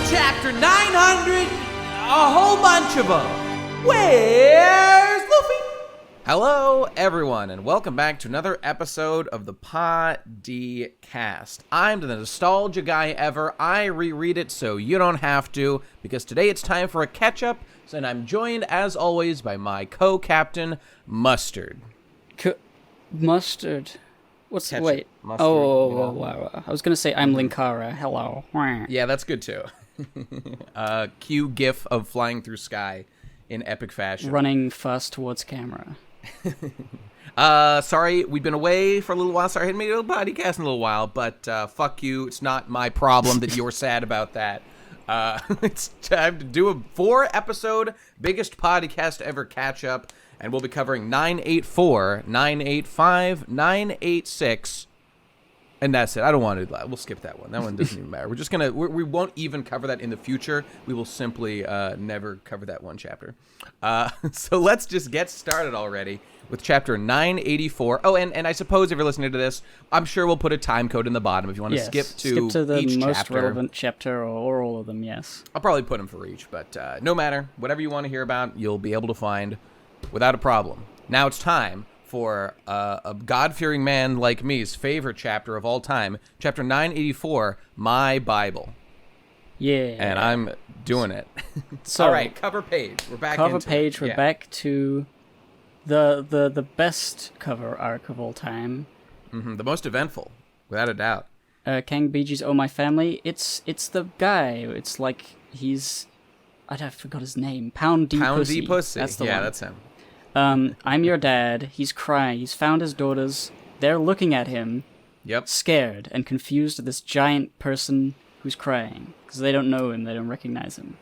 Chapter 900, a whole bunch of them. Where's Luffy? Hello, everyone, and welcome back to another episode of the Podcast. I'm the nostalgia guy ever. I reread it so you don't have to, because today it's time for a catch-up, and I'm joined, as always, by my co-captain, Mustard. Mustard? What's... Ketchup. Wait. Mustard, Wow. I was going to say I'm Linkara. Hello. Yeah, that's good, too. Cue gif of flying through sky in epic fashion. Running fast towards camera. Sorry, we've been away for a little while. Sorry, I hadn't made a podcast in a little while, but fuck you. It's not my problem that you're sad about that. It's time to do a 4-episode biggest podcast ever catch up, and we'll be covering 984, 985, 986, and that's it. I don't want to do that. We'll skip that one. That one doesn't even matter. We're just gonna we won't even cover that in the future. We will simply never cover that one chapter. So let's just get started already with chapter 984. Oh, and I suppose if you're listening to this, I'm sure we'll put a time code in the bottom if you want to skip to the each most chapter. relevant chapter or all of them, yes. I'll probably put them for each, but no matter. Whatever you want to hear about, you'll be able to find without a problem. Now it's time for a God-fearing man like me's favorite chapter of all time, chapter 984, My Bible. Yeah. And I'm doing it. So, all right, cover page. We're back cover into page, it. we're back to the best cover arc of all time. Mm-hmm, the most eventful, without a doubt. Kang Biji's Oh My Family. It's the guy. It's like he's... I forgot his name. Pound D. Pussy. That's the one. That's him. I'm your dad. He's crying. He's found his daughters. They're looking at him. Yep. Scared and confused at this giant person who's crying. Because they don't know him. They don't recognize him.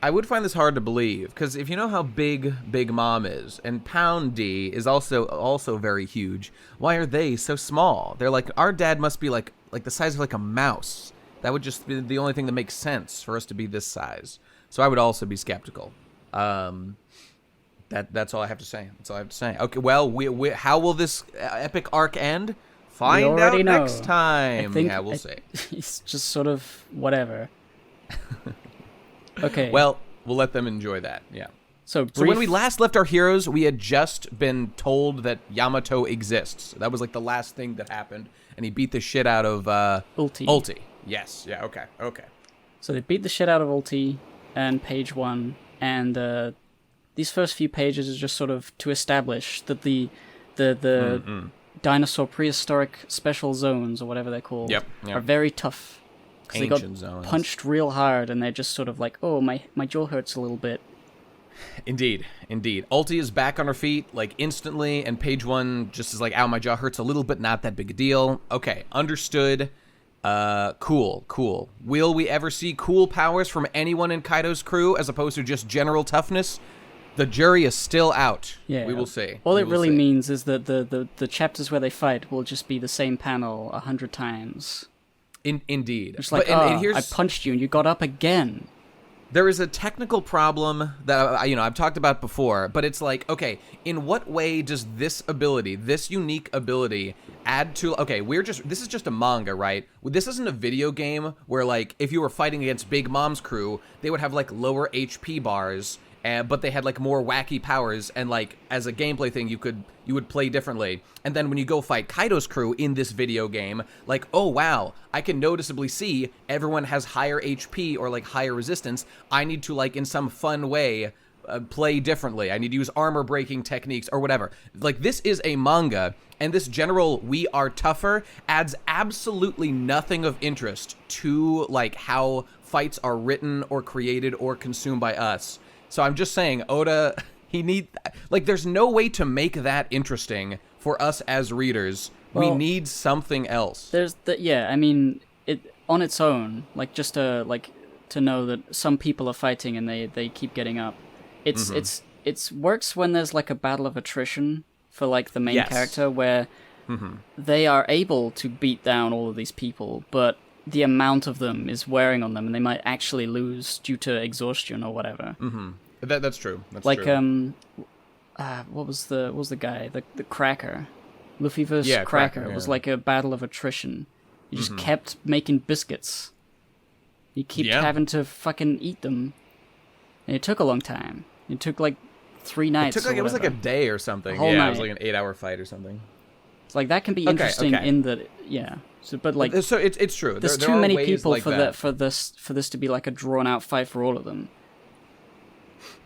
I would find this hard to believe, because if you know how big Big Mom is, and Pound D is also very huge, why are they so small? They're like, our dad must be like the size of like a mouse. That would just be the only thing that makes sense for us to be this size. So I would also be skeptical. That's all I have to say. Okay, well, we how will this epic arc end? Find out next time. We'll see. It's just sort of whatever. Okay. Well, we'll let them enjoy that. Yeah. So when we last left our heroes, we had just been told that Yamato exists. That was like the last thing that happened, and he beat the shit out of Ulti. Yes. Yeah. Okay. So they beat the shit out of Ulti and page 1, and these first few pages are just sort of to establish that the dinosaur prehistoric special zones, or whatever they're called, are very tough. Because they got zones. Punched real hard, and they're just sort of like, oh, my jaw hurts a little bit. Indeed. Ulti is back on her feet, like, instantly, and page 1 just is like, ow, my jaw hurts a little bit, not that big a deal. Okay, understood. Cool. Will we ever see cool powers from anyone in Kaido's crew, as opposed to just general toughness? The jury is still out. Yeah. We will see. All it really means is that the chapters where they fight will just be the same panel 100 times. Indeed. It's like, I punched you and you got up again. There is a technical problem that I've talked about before, but it's like, okay, in what way does this ability, this unique ability, add to... Okay, this is just a manga, right? This isn't a video game where, like, if you were fighting against Big Mom's crew, they would have, like, lower HP bars, but they had, like, more wacky powers, and, like, as a gameplay thing, you would play differently. And then when you go fight Kaido's crew in this video game, like, oh, wow, I can noticeably see everyone has higher HP or, like, higher resistance. I need to, like, in some fun way, play differently. I need to use armor-breaking techniques or whatever. Like, this is a manga, and this general we are tougher adds absolutely nothing of interest to, like, how fights are written or created or consumed by us. So I'm just saying, Oda, there's no way to make that interesting for us as readers. Well, we need something else. It on its own, like, just to know that some people are fighting and they keep getting up. It's works when there's, like, a battle of attrition for, like, the main character, where they are able to beat down all of these people, but the amount of them is wearing on them, and they might actually lose due to exhaustion or whatever. Mm-hmm. That's true. What was the guy? The Cracker. Luffy vs. Cracker was like a battle of attrition. He just kept making biscuits. He kept Yeah. having to fucking eat them. And it took a long time. It took like 3 nights. It was like a day or something. Whole Yeah, night. it was like an 8-hour fight or something. It's like that can be interesting in that, yeah. So, but like, So it's true. there's there too are many ways people like that. for this to be like a drawn out fight for all of them.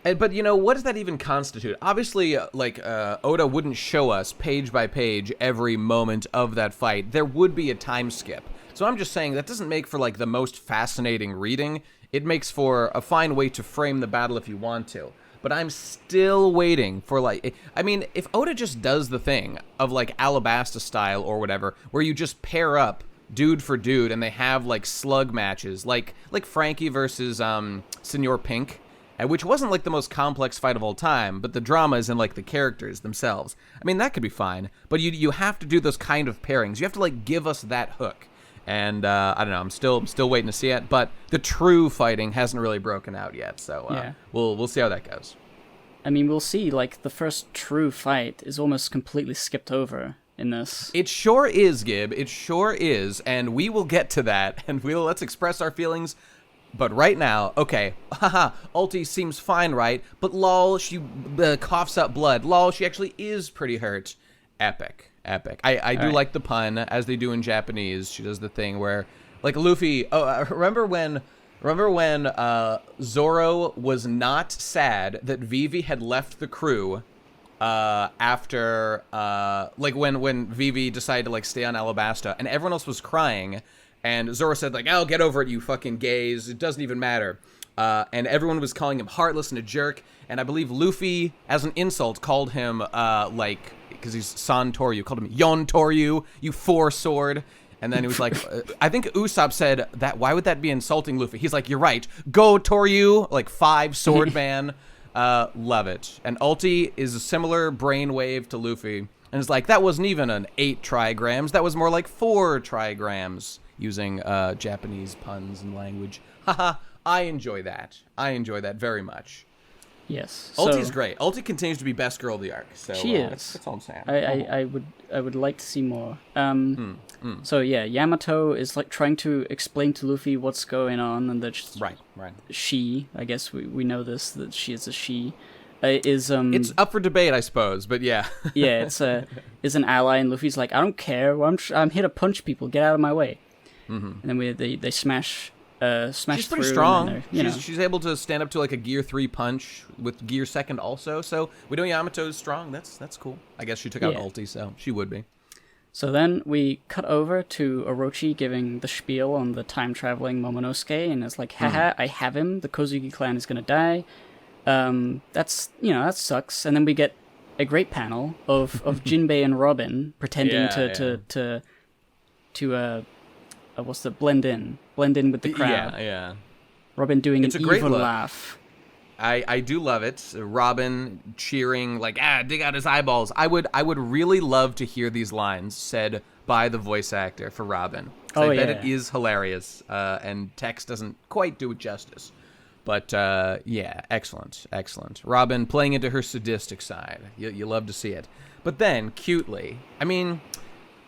But what does that even constitute? Obviously, Oda wouldn't show us page by page every moment of that fight. There would be a time skip. So I'm just saying that doesn't make for like the most fascinating reading. It makes for a fine way to frame the battle if you want to. But I'm still waiting for if Oda just does the thing of like Alabasta style or whatever, where you just pair up dude for dude and they have like slug matches, like Frankie versus Senor Pink. Which wasn't like the most complex fight of all time, but the drama is in like the characters themselves. I mean, that could be fine, but you have to do those kind of pairings. You have to like give us that hook. And I don't know, I'm still waiting to see it, but the true fighting hasn't really broken out yet, so Yeah. we'll see how that goes. I mean, we'll see. Like the first true fight is almost completely skipped over in this. It sure is, Gib. It sure is, and we will get to that, and let's express our feelings. But right now, okay, haha, Ulti seems fine, right? But lol, she coughs up blood. Lol, she actually is pretty hurt. Epic. I do like the pun, as they do in Japanese. She does the thing where, like Luffy. Oh, remember when Zoro was not sad that Vivi had left the crew after when Vivi decided to like stay on Alabasta, and everyone else was crying. And Zoro said, like, "Oh, get over it, you fucking gays. It doesn't even matter." And everyone was calling him heartless and a jerk. And I believe Luffy, as an insult, called him, because he's San Toryu, called him Yon Toryu, you four-sword. And then he was like, I think Usopp said, why would that be insulting, Luffy? He's like, you're right. Go, Toryu, like 5-sword man. Love it. And Ulti is a similar brainwave to Luffy. And it's like, that wasn't even an 8 trigrams. That was more like 4 trigrams. Using Japanese puns and language. Haha, I enjoy that. I enjoy that very much. Yes. Ulti's great. Ulti continues to be best girl of the arc. So, she is. That's all I'm saying. I would like to see more. So yeah, Yamato is like trying to explain to Luffy what's going on, and that Right. she, I guess we know this, that she is a she, is It's up for debate, I suppose, but yeah. yeah, is an ally, and Luffy's like, I don't care. I'm here to punch people. Get out of my way. And then they smash She's pretty through, strong. And She's able to stand up to like a gear 3 punch with gear 2nd also. So we know Yamato's strong. That's cool. I guess she took out Ulti, so she would be. So then we cut over to Orochi giving the spiel on the time-traveling Momonosuke, and it's like, haha, I have him. The Kozuki clan is gonna die. That sucks. And then we get a great panel of Jinbei and Robin pretending to blend in with the crowd. Yeah. Robin doing It's an a great evil look. laugh. I do love it. Robin cheering like, dig out his eyeballs. I would really love to hear these lines said by the voice actor for Robin. I bet it is hilarious, and text doesn't quite do it justice. But excellent. Robin playing into her sadistic side. You love to see it. But then, cutely, I mean,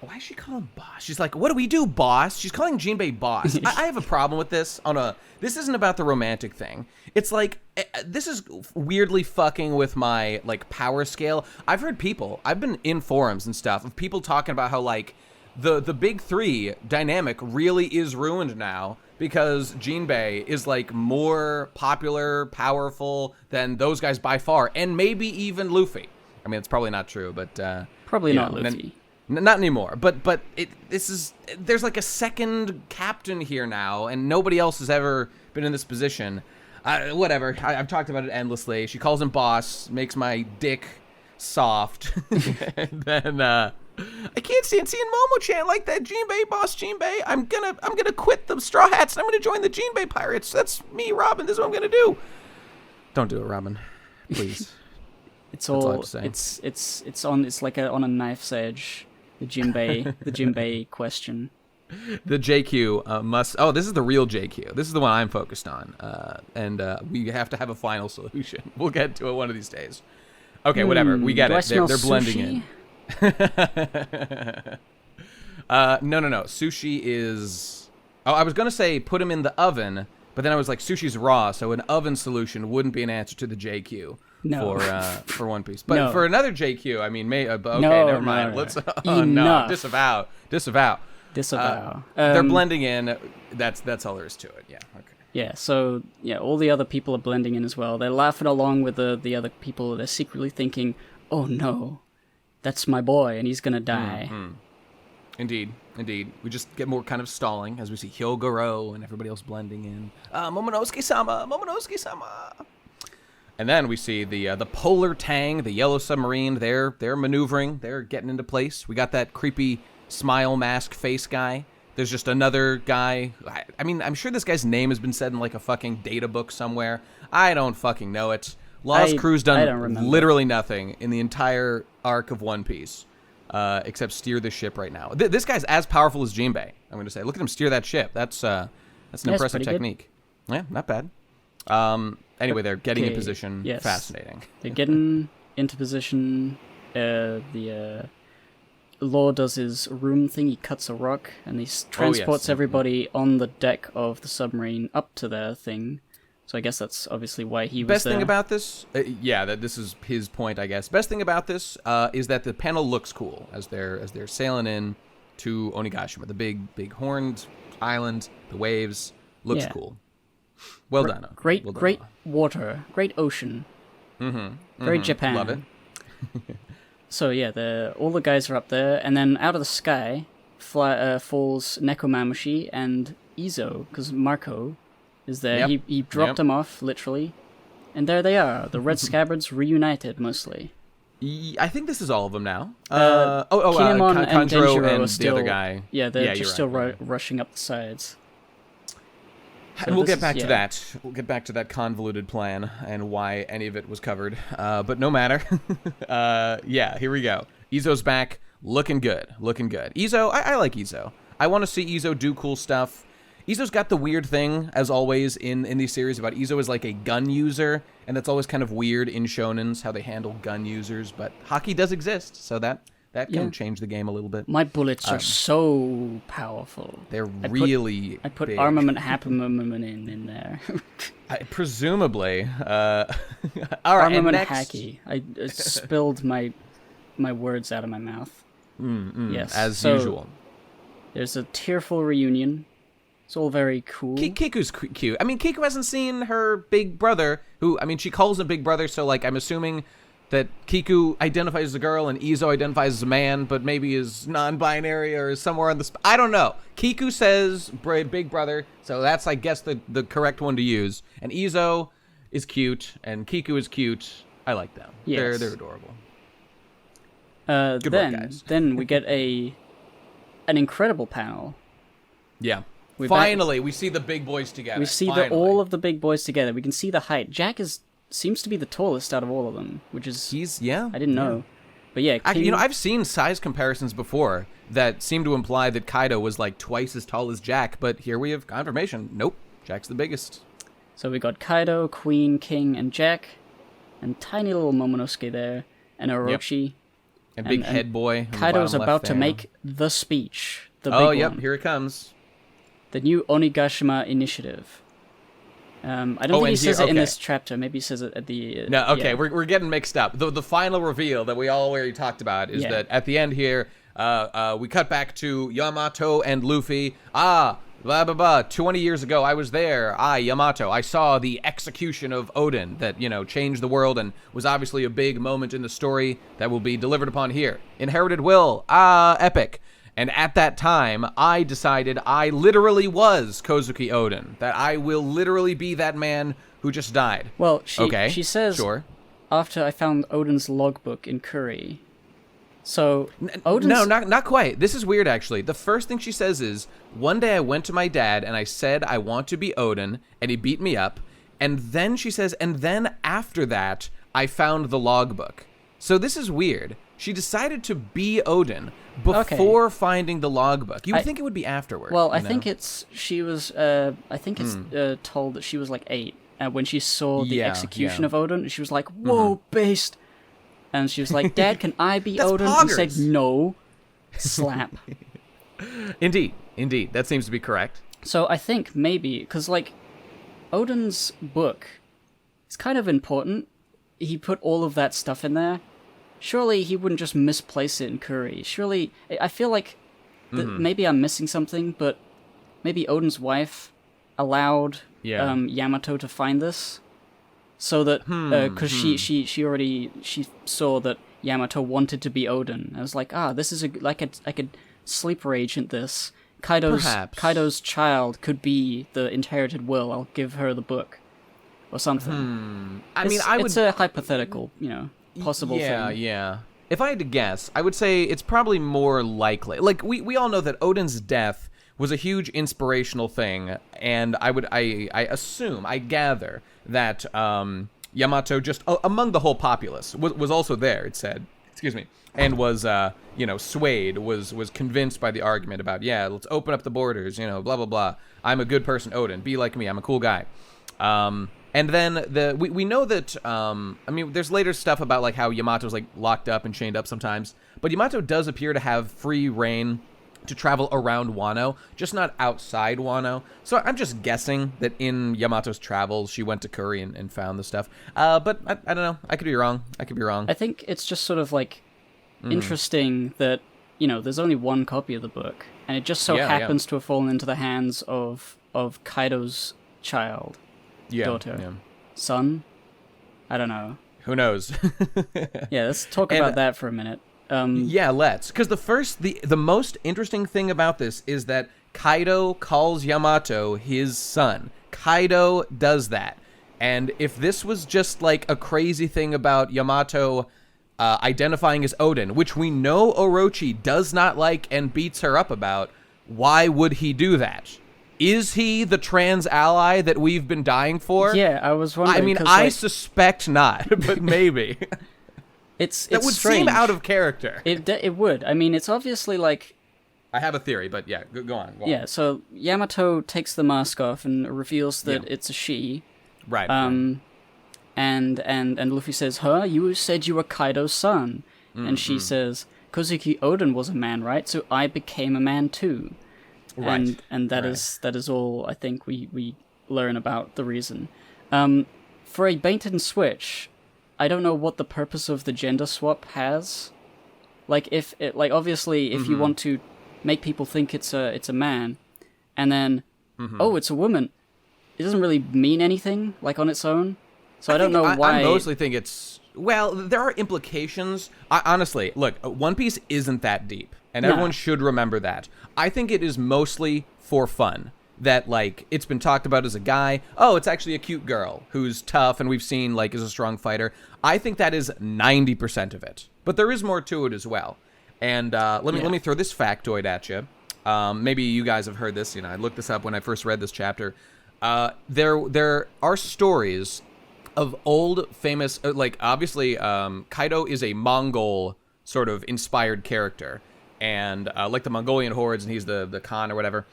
why is she calling him boss? She's like, what do we do, boss? She's calling Jinbei boss. I have a problem with this. This isn't about the romantic thing. It's like, this is weirdly fucking with my, like, power scale. I've been in forums and stuff of people talking about how, like, the big 3 dynamic really is ruined now because Jinbei is, like, more popular, powerful than those guys by far, and maybe even Luffy. I mean, it's probably not true, but... Probably not Luffy. Not anymore, but there's like a second captain here now, and nobody else has ever been in this position. Whatever, I've talked about it endlessly. She calls him boss, makes my dick soft, and then I can't stand seeing Momo chant like that. Jinbei, boss, Jinbei. I'm gonna quit the Straw Hats, and I'm gonna join the Jinbei Pirates. That's me, Robin. This is what I'm gonna do. Don't do it, Robin, please. It's all it's like on a knife's edge. The Jinbei question. The JQ must... Oh, this is the real JQ. This is the one I'm focused on. And we have to have a final solution. We'll get to it one of these days. Okay, whatever. We get it. They're blending in. No. Sushi is... Oh, I was going to say put him in the oven, but then I was like, sushi's raw, so an oven solution wouldn't be an answer to the JQ for One Piece. But for another JQ, I mean, okay, never mind. Let's... Oh, no. Disavow. They're blending in. That's all there is to it. Yeah, okay. Yeah, so, all the other people are blending in as well. They're laughing along with the other people. They're secretly thinking, oh no, that's my boy, and he's gonna die. Mm-hmm. Indeed. We just get more kind of stalling as we see Hyogoro and everybody else blending in. Momonosuke-sama! And then we see the Polar Tang, the yellow submarine. They're maneuvering. They're getting into place. We got that creepy smile mask face guy. There's just another guy. I mean, I'm sure this guy's name has been said in like a fucking data book somewhere. I don't fucking know it. Lost Crew's done literally nothing in the entire arc of One Piece, except steer the ship right now. This guy's as powerful as Jinbei, I'm going to say. Look at him steer that ship. That's an impressive technique. Good. Yeah, not bad. Anyway, they're getting in position. Yes. Fascinating. They're getting into position. Law does his room thing. He cuts a rock and he transports everybody on the deck of the submarine up to their thing. So I guess that's obviously why he was Best there. thing about this, that this is his point, I guess. Best thing about this is that the panel looks cool as they're sailing in to Onigashima, the big horned island, the waves. Looks cool. Well done. Great water, great ocean. Very Japan. Love it. So all the guys are up there, and then out of the sky falls Nekomamushi and Izo, because Marco is there. Yep. He dropped them off, literally. And there they are, the Red Scabbards reunited, mostly. I think this is all of them now. Kinemon and Denjiro and are still... the other guy. Yeah, they're just still rushing up the sides. So and we'll get back to that. We'll get back to that convoluted plan and why any of it was covered. But no matter. Here we go. Izo's back. Looking good. Izo, I like Izo. I want to see Izo do cool stuff. Izo's got the weird thing, as always, in these series about Izo is like a gun user, and that's always kind of weird in shonens, how they handle gun users, but hockey does exist, so that can change the game a little bit. My bullets are so powerful. They're I put big. armament in there. Presumably. All right, armament hacky. I spilled my words out of my mouth. Yes, as usual. There's a tearful reunion. It's all very cool. Kiku's cute. I mean, Kiku hasn't seen her big brother, who, I mean, she calls him big brother, so, like, I'm assuming that Kiku identifies as a girl and Izo identifies as a man, but maybe is non-binary or is somewhere on the... I don't know. Kiku says big brother, so that's, I guess, the correct one to use. And Izo is cute, and Kiku is cute. I like them. Yes. They're adorable. Good work, guys. Then we get an incredible panel. Yeah. Finally, we see the big boys together. We see all of the big boys together. We can see the height. Jack seems to be the tallest out of all of them, which is... I didn't know. But yeah... I've seen size comparisons before that seem to imply that Kaido was like twice as tall as Jack, but here we have confirmation. Nope, Jack's the biggest. So we got Kaido, Queen, King, and Jack, and tiny little Momonosuke there, and Orochi. Yep. And big head boy. Kaido's about to make the speech. The big one. Here it comes. The new Onigashima initiative. I don't think he says it in this chapter. Maybe he says it at the... No, okay, we're getting mixed up. The final reveal that we all already talked about is that at the end here, we cut back to Yamato and Luffy. Blah, blah, blah. 20 years ago, I was there. Yamato. I saw the execution of Odin that, changed the world and was obviously a big moment in the story that will be delivered upon here. Inherited will. Epic. And at that time, I decided I literally was Kozuki Odin. That I will literally be that man who just died. Well, she says, after I found Odin's logbook in Curry. So, Odin's... No, not quite. This is weird, actually. The first thing she says is, one day I went to my dad and I said I want to be Odin, and he beat me up. And then she says, and then after that, I found the logbook. So this is weird. She decided to be Odin before finding the logbook. You would think it would be afterward. Well, I think she was told that she was like 8 when she saw the execution of Odin. She was like, whoa, based. And she was like, Dad, can I be Odin? Poggers. He said, no. Slap. Indeed. That seems to be correct. So I think maybe, because, like, Odin's book is kind of important. He put all of that stuff in there. Surely he wouldn't just misplace it in Kuri. Surely, I feel like maybe I'm missing something, but maybe Odin's wife allowed Yamato to find this, so that because she saw that Yamato wanted to be Odin. I was like, this is I could sleeper agent this. Kaido's child could be the inherited will. I'll give her the book, or something. It's a hypothetical, possible thing. Yeah. If I had to guess, I would say it's probably more likely. Like, we all know that Odin's death was a huge inspirational thing, and I assume, I gather, that Yamato, just among the whole populace, was also there, it said, excuse me, and was, swayed, was convinced by the argument about, let's open up the borders, blah, blah, blah. I'm a good person, Odin. Be like me. I'm a cool guy. And then we know that, there's later stuff about, like, how Yamato's, like, locked up and chained up sometimes, but Yamato does appear to have free reign to travel around Wano, just not outside Wano. So I'm just guessing that in Yamato's travels, she went to Kuri and found the stuff. But I don't know. I could be wrong. I think it's just sort of, like, interesting that, there's only one copy of the book, and it just so happens to have fallen into the hands of Kaido's child. Daughter. Son? I don't know. Who knows? Let's talk about that for a minute. Let's. Because the most interesting thing about this is that Kaido calls Yamato his son. Kaido does that. And if this was just like a crazy thing about Yamato identifying as Odin, which we know Orochi does not like and beats her up about, why would he do that? Is he the trans ally that we've been dying for? Yeah, I was wondering. I suspect not, but maybe. That would strange. seem out of character. It would. It's obviously like... I have a theory, but go on. So Yamato takes the mask off and reveals that it's a she. Right. And Luffy says, you said you were Kaido's son. And she says, Kozuki Odin was a man, right? So I became a man too. Right. And that is all I think we learn about the reason. For a bait and switch, I don't know what the purpose of the gender swap has. Like obviously if you want to make people think it's a man, and then it's a woman, it doesn't really mean anything like on its own. So I don't know why. I mostly think it's there are implications. Honestly, look, One Piece isn't that deep. And everyone should remember that. I think it is mostly for fun. That, like, it's been talked about as a guy. Oh, it's actually a cute girl who's tough and we've seen, like, is a strong fighter. I think that is 90% of it. But there is more to it as well. And let me throw this factoid at you. Maybe you guys have heard this. I looked this up when I first read this chapter. There are stories of old famous... obviously, Kaido is a Mongol sort of inspired character. And like the Mongolian hordes, and he's the Khan or whatever.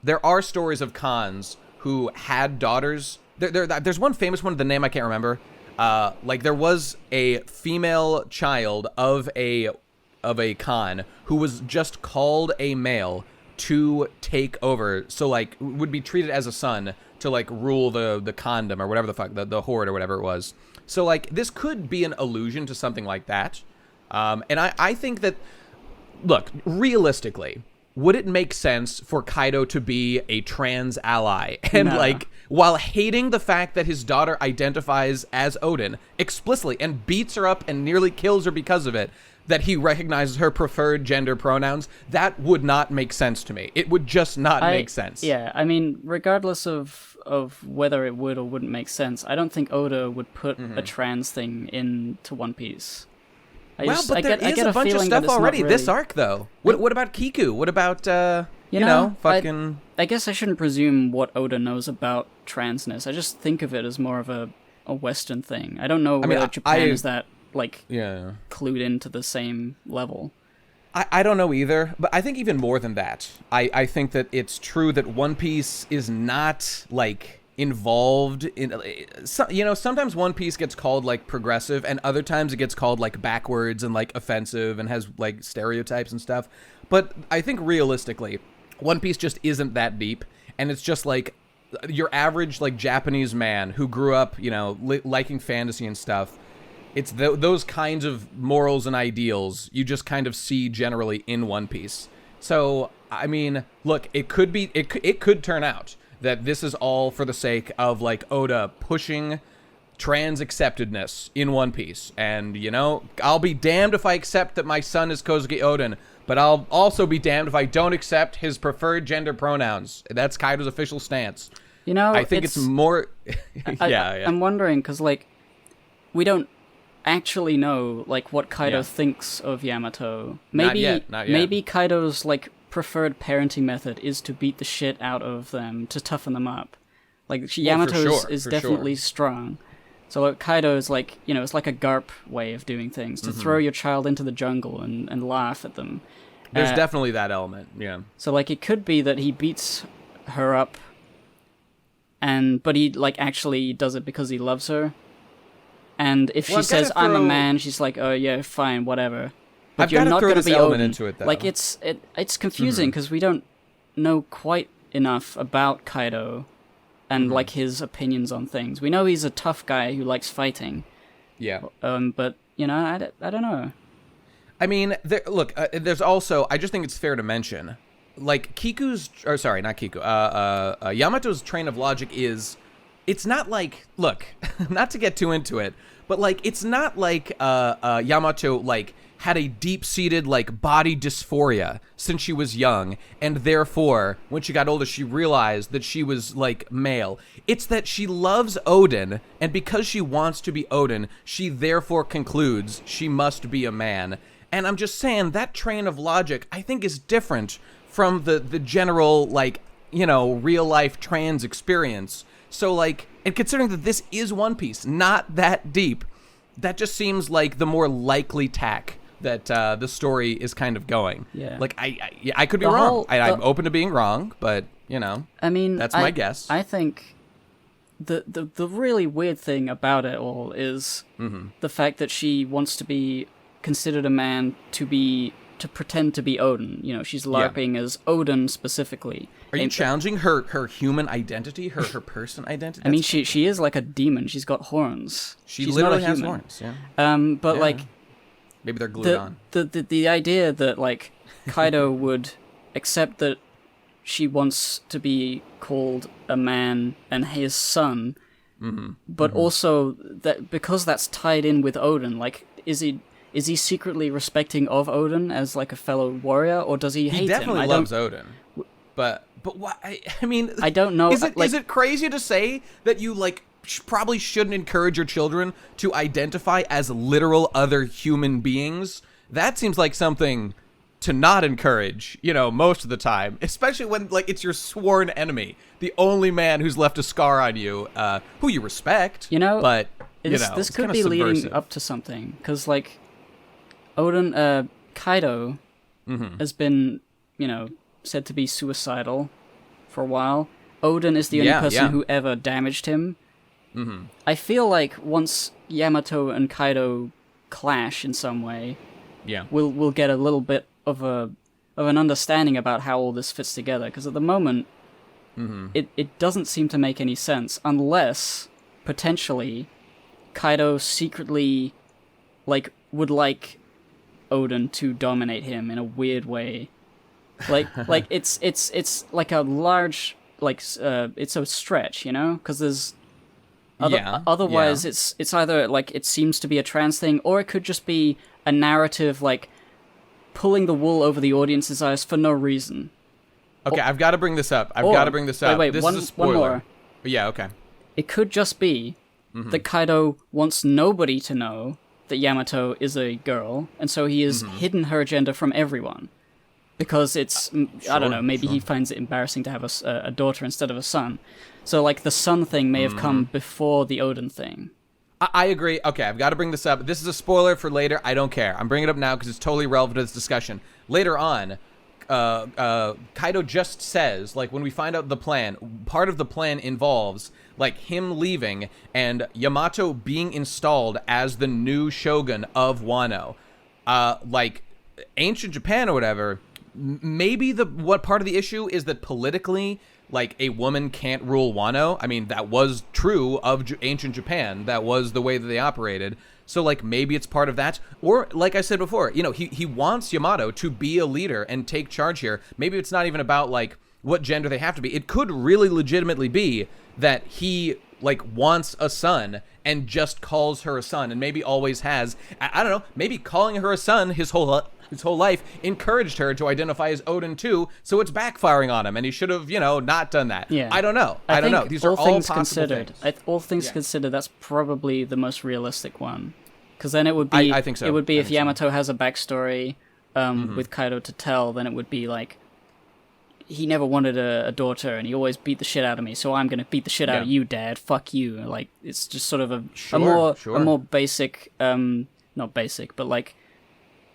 There are stories of Khans who had daughters. There's one famous one, the name I can't remember. There was a female child of a Khan who was just called a male to take over. So, would be treated as a son to, rule the Khandom or whatever the fuck, the horde or whatever it was. So, this could be an allusion to something like that. And I think that... Look, realistically, would it make sense for Kaido to be a trans ally? And, while hating the fact that his daughter identifies as Odin explicitly and beats her up and nearly kills her because of it, that he recognizes her preferred gender pronouns, that would not make sense to me. It would just not make sense. Yeah, regardless of whether it would or wouldn't make sense, I don't think Oda would put a trans thing into One Piece. There is a bunch of stuff already. This arc, though. What about Kiku? What about, fucking... I guess I shouldn't presume what Oda knows about transness. I just think of it as more of a Western thing. I don't know whether Japan is that, clued into the same level. I don't know either, but I think even more than that. I think that it's true that One Piece is not, involved in, sometimes One Piece gets called like progressive, and other times it gets called like backwards and like offensive and has like stereotypes and stuff. But I think realistically, One Piece just isn't that deep, and it's just like your average like Japanese man who grew up, liking fantasy and stuff. It's those kinds of morals and ideals you just kind of see generally in One Piece. So, I mean, look, it could turn out that this is all for the sake of like Oda pushing trans acceptedness in One Piece. And, I'll be damned if I accept that my son is Kozuki Oden, but I'll also be damned if I don't accept his preferred gender pronouns. That's Kaido's official stance. I think it's more... yeah. I'm wondering, because, like, we don't actually know, like, what Kaido thinks of Yamato. Maybe, not yet. Maybe Kaido's, like, preferred parenting method is to beat the shit out of them, to toughen them up. Like, Yamato is definitely strong. So Kaido is like, it's like a GARP way of doing things, to throw your child into the jungle and laugh at them. There's definitely that element, yeah. So, like, it could be that he beats her up, but he, like, actually does it because he loves her. And if she says, I'm a man, she's like, oh, yeah, fine, whatever. But I've got to throw this element into it, though. Like, it's confusing, because we don't know quite enough about Kaido and, like, his opinions on things. We know he's a tough guy who likes fighting. Yeah. But, I don't know. I mean, there's also, I just think it's fair to mention, like, Yamato's train of logic is, it's not like, look, not to get too into it, but, like, it's not like Yamato, like, had a deep-seated, like, body dysphoria since she was young, and therefore, when she got older, she realized that she was, like, male. It's that she loves Odin, and because she wants to be Odin, she therefore concludes she must be a man. And I'm just saying, that train of logic, I think, is different from the general, like, real-life trans experience. So, like, and considering that this is One Piece, not that deep, that just seems like the more likely tack that the story is kind of going. Yeah. Like, I could be wrong. I'm open to being wrong, but, I mean, that's my guess. I think the really weird thing about it all is the fact that she wants to be considered a man to pretend to be Odin. She's LARPing as Odin specifically. Are you challenging her human identity, her person identity? I mean, she is like a demon. She's got horns. She's literally not a human. Has horns, yeah. But like, maybe they're glued on. The idea that like Kaido would accept that she wants to be called a man and his son, but also that because that's tied in with Odin, like, is he secretly respecting of Odin as like a fellow warrior, or does he hate him? He definitely loves Odin, but what? I mean, I don't know. Is it crazy to say that you like probably shouldn't encourage your children to identify as literal other human beings? That seems like something to not encourage, most of the time, especially when like it's your sworn enemy, the only man who's left a scar on you, who you respect. But this could be leading up to something, because like Odin, Kaido has been, said to be suicidal for a while. Odin is the only person who ever damaged him. I feel like once Yamato and Kaido clash in some way, we'll get a little bit of an understanding about how all this fits together. Because at the moment, it doesn't seem to make any sense unless potentially Kaido secretly would like Odin to dominate him in a weird way. Like it's like a large it's a stretch, because there's otherwise it's either like it seems to be a trans thing, or it could just be a narrative like pulling the wool over the audience's eyes for no reason. Okay, I've got to bring this up. Wait, this is a spoiler. One more. Yeah, okay. It could just be that Kaido wants nobody to know that Yamato is a girl, and so he has hidden her gender from everyone. Because it's, I don't know, maybe he finds it embarrassing to have a daughter instead of a son. So, like, the son thing may have come before the Odin thing. I agree. Okay, I've got to bring this up. This is a spoiler for later. I don't care. I'm bringing it up now because it's totally relevant to this discussion. Later on, Kaido just says, like, when we find out the plan, part of the plan involves, like, him leaving and Yamato being installed as the new shogun of Wano. Like, ancient Japan or whatever, maybe what part of the issue is that politically, like, a woman can't rule Wano. I mean, that was true of ancient Japan. That was the way that they operated. So, like, maybe it's part of that. Or, like I said before, you know, he wants Yamato to be a leader and take charge here. Maybe it's not even about, like, what gender they have to be. It could really legitimately be that he, like, wants a son and just calls her a son and maybe always has. I don't know. Maybe calling her a son his whole life encouraged her to identify as Odin too, so it's backfiring on him, and he should have, you know, not done that. Yeah. I don't know. I don't know. These are all things possible considered. things. All things considered, that's probably the most realistic one. Because then it would be, I think so. It would be if Yamato so. has a backstory with Kaido to tell, then it would be like, he never wanted a daughter, and he always beat the shit out of me, so I'm gonna beat the shit out of you, Dad. Fuck you. Like, it's just sort of a more basic, not basic, but like,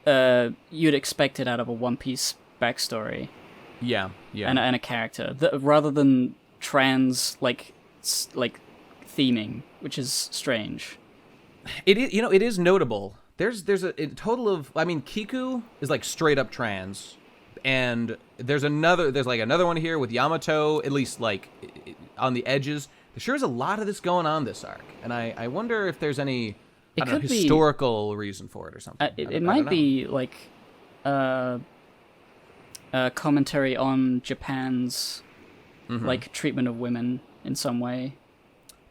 you'd expect it out of a One Piece backstory. Yeah. And a character, rather than trans, like theming, which is strange. It is, you know, it is notable. There's a total of, I mean, Kiku is like straight up trans, and there's like another one here with Yamato, at least like on the edges. There sure is a lot of this going on this arc, and I wonder if there's any historical reason for it or something. It might be like a commentary on Japan's like treatment of women in some way.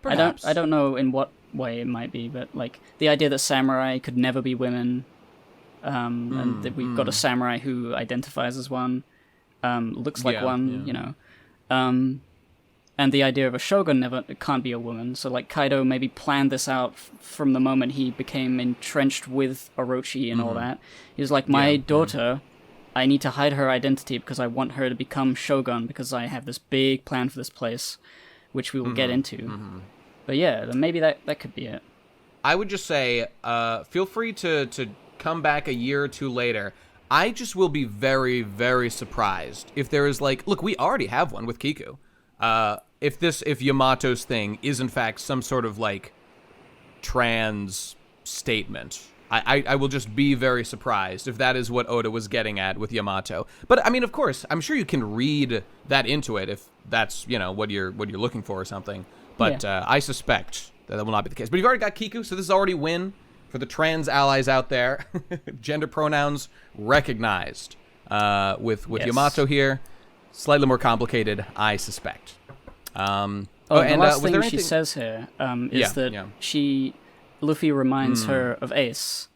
Perhaps. I don't know in what way it might be, but like the idea that samurai could never be women, and that we've got a samurai who identifies as one, looks like one, you know, and the idea of a shogun can't be a woman. So like Kaido maybe planned this out from the moment he became entrenched with Orochi and all that. He was like, my daughter, I need to hide her identity because I want her to become shogun, because I have this big plan for this place, which we will get into. But yeah, then maybe that could be it. I would just say, feel free to come back a year or two later. I just will be very, very surprised if there is like, look, we already have one with Kiku. If Yamato's thing is in fact some sort of like trans statement. I will just be very surprised if that is what Oda was getting at with Yamato. But I mean, of course, I'm sure you can read that into it if that's, you know, what you're looking for or something. But I suspect that will not be the case. But you've already got Kiku, so this is already a win for the trans allies out there. Gender pronouns recognized. With Yamato here, slightly more complicated, I suspect. The last thing she says here is that Luffy reminds her of Ace.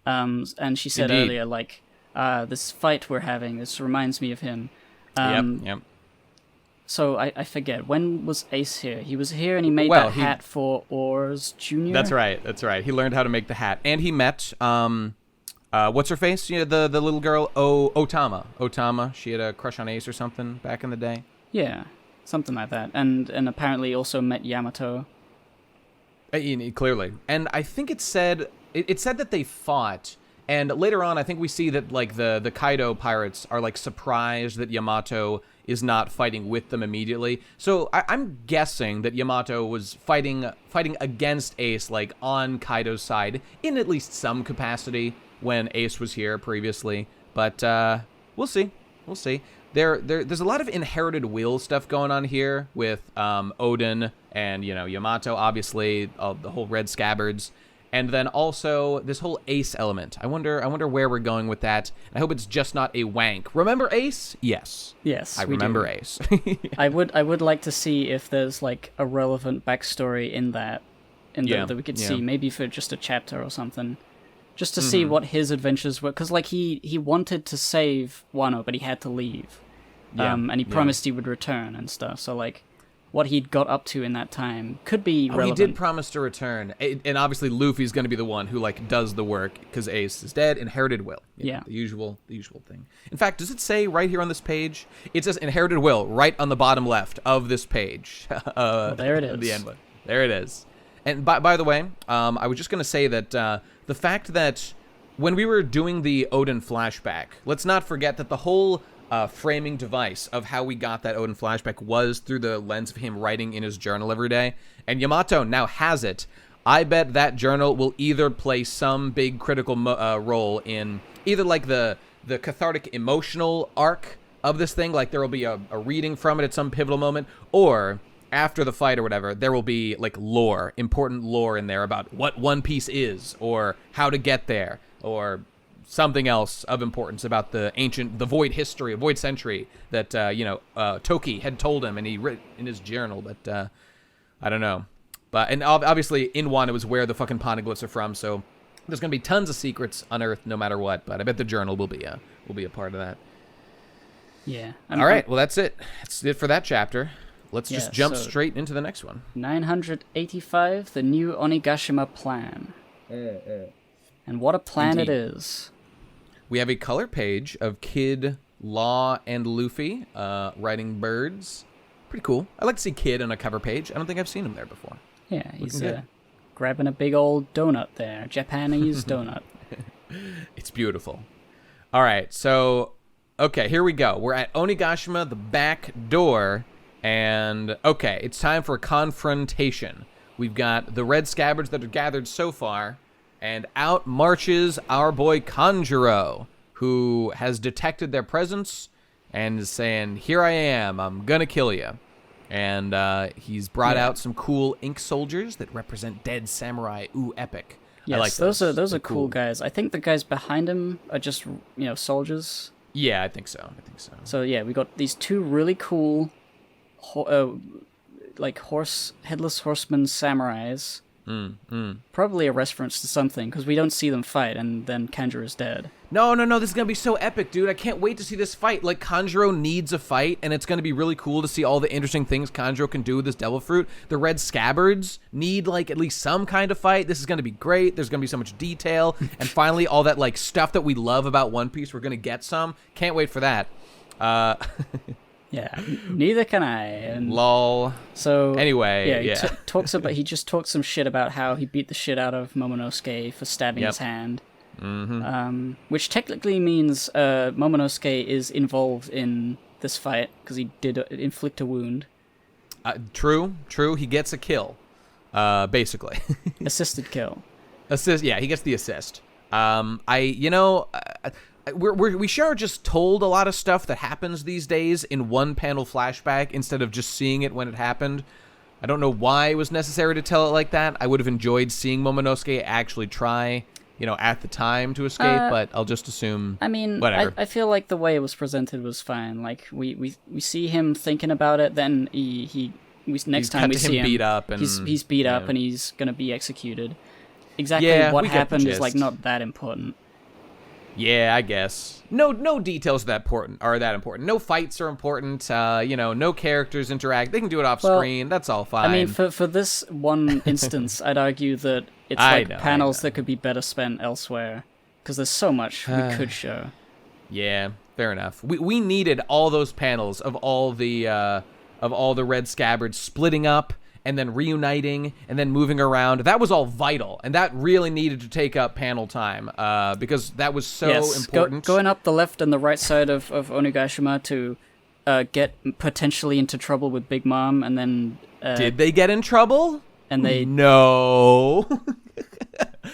And she said earlier, like, this fight we're having, this reminds me of him. Yep. So I forget, when was Ace here? He was here and he made that hat for Oars Jr.? That's right. He learned how to make the hat. And he met, what's her face? You know, the little girl, Otama. She had a crush on Ace or something back in the day. Yeah, something like that. And apparently also met Yamato. Clearly. And I think it said that they fought. And later on, I think we see that like the Kaido pirates are like surprised that Yamato is not fighting with them immediately. So I'm guessing that Yamato was fighting against Ace, like on Kaido's side in at least some capacity when Ace was here previously. But we'll see. There's a lot of inherited will stuff going on here with Odin and, you know, Yamato, obviously, the whole red scabbards. And then also this whole Ace element. I wonder where we're going with that. I hope it's just not a wank. Remember Ace? Yes. Yes, I remember Ace. I would like to see if there's like a relevant backstory in that, that we could see, maybe for just a chapter or something, just to see what his adventures were. Because like he wanted to save Wano, but he had to leave, and he promised he would return and stuff. So like, what he'd got up to in that time could be relevant. He did promise to return, and obviously Luffy's going to be the one who like does the work because Ace is dead. Inherited will, the usual thing. In fact, does it say right here on this page? It says inherited will right on the bottom left of this page. There it is. The end one. There it is. And by the way, I was just going to say that the fact that when we were doing the Odin flashback, let's not forget that the whole framing device of how we got that Odin flashback was through the lens of him writing in his journal every day. And Yamato now has it. I bet that journal will either play some big critical role in either like the cathartic emotional arc of this thing, like there will be a reading from it at some pivotal moment, or after the fight or whatever, there will be like lore, important lore in there about what One Piece is, or how to get there, or something else of importance about the void history, void century that, Toki had told him and he wrote in his journal, but I don't know. And obviously in Wano is where the fucking poneglyphs are from, so there's going to be tons of secrets unearthed no matter what, but I bet the journal will be a part of that. Yeah. All right, well, that's it. That's it for that chapter. Let's just jump straight into the next one. 985, the new Onigashima plan. And what a plan Indeed. It is. We have a color page of Kid, Law, and Luffy riding birds. Pretty cool. I like to see Kid on a cover page. I don't think I've seen him there before. Yeah, he's grabbing a big old donut there. Japanese donut. It's beautiful. All right, so... Okay, here we go. We're at Onigashima, the back door, and okay, it's time for a confrontation. We've got the red scabbards that are gathered so far, and out marches our boy Kanjuro, who has detected their presence and is saying, "Here I am, I'm gonna kill you." And he's brought out some cool ink soldiers that represent dead samurai. Ooh, epic. Yes, I like those are cool guys. I think the guys behind him are just, soldiers. Yeah, I think so. So yeah, we got these two really cool, headless horseman samurais. Probably a reference to something, because we don't see them fight, and then Kanjuro is dead. No, this is going to be so epic, dude. I can't wait to see this fight. Like, Kanjuro needs a fight, and it's going to be really cool to see all the interesting things Kanjuro can do with this devil fruit. The red scabbards need, at least some kind of fight. This is going to be great. There's going to be so much detail. And finally, all that, stuff that we love about One Piece, we're going to get some. Can't wait for that. Yeah, neither can I. And lol. So anyway, he just talks some shit about how he beat the shit out of Momonosuke for stabbing his hand. Mm-hmm. Which technically means Momonosuke is involved in this fight because he did inflict a wound. True. He gets a kill, basically. Assisted kill. Yeah, he gets the assist. We sure are just told a lot of stuff that happens these days in one panel flashback instead of just seeing it when it happened. I don't know why it was necessary to tell it like that. I would have enjoyed seeing Momonosuke actually try, at the time to escape, but I'll just assume. I mean, whatever. I feel like the way it was presented was fine. Like we see him thinking about it, then next time we see him beat up, and he's beat up and he's gonna be executed. Exactly what happened is not that important. Yeah, I guess. No details are that important. No fights are important. No characters interact. They can do it off screen. That's all fine. I mean, for this one instance, I'd argue that it's panels that could be better spent elsewhere, because there's so much we could show. Yeah, fair enough. We needed all those panels of all the red scabbards splitting up and then reuniting, and then moving around. That was all vital, and that really needed to take up panel time, because that was so important. Going up the left and the right side of Onigashima to get potentially into trouble with Big Mom, and then... Did they get in trouble? And they... No.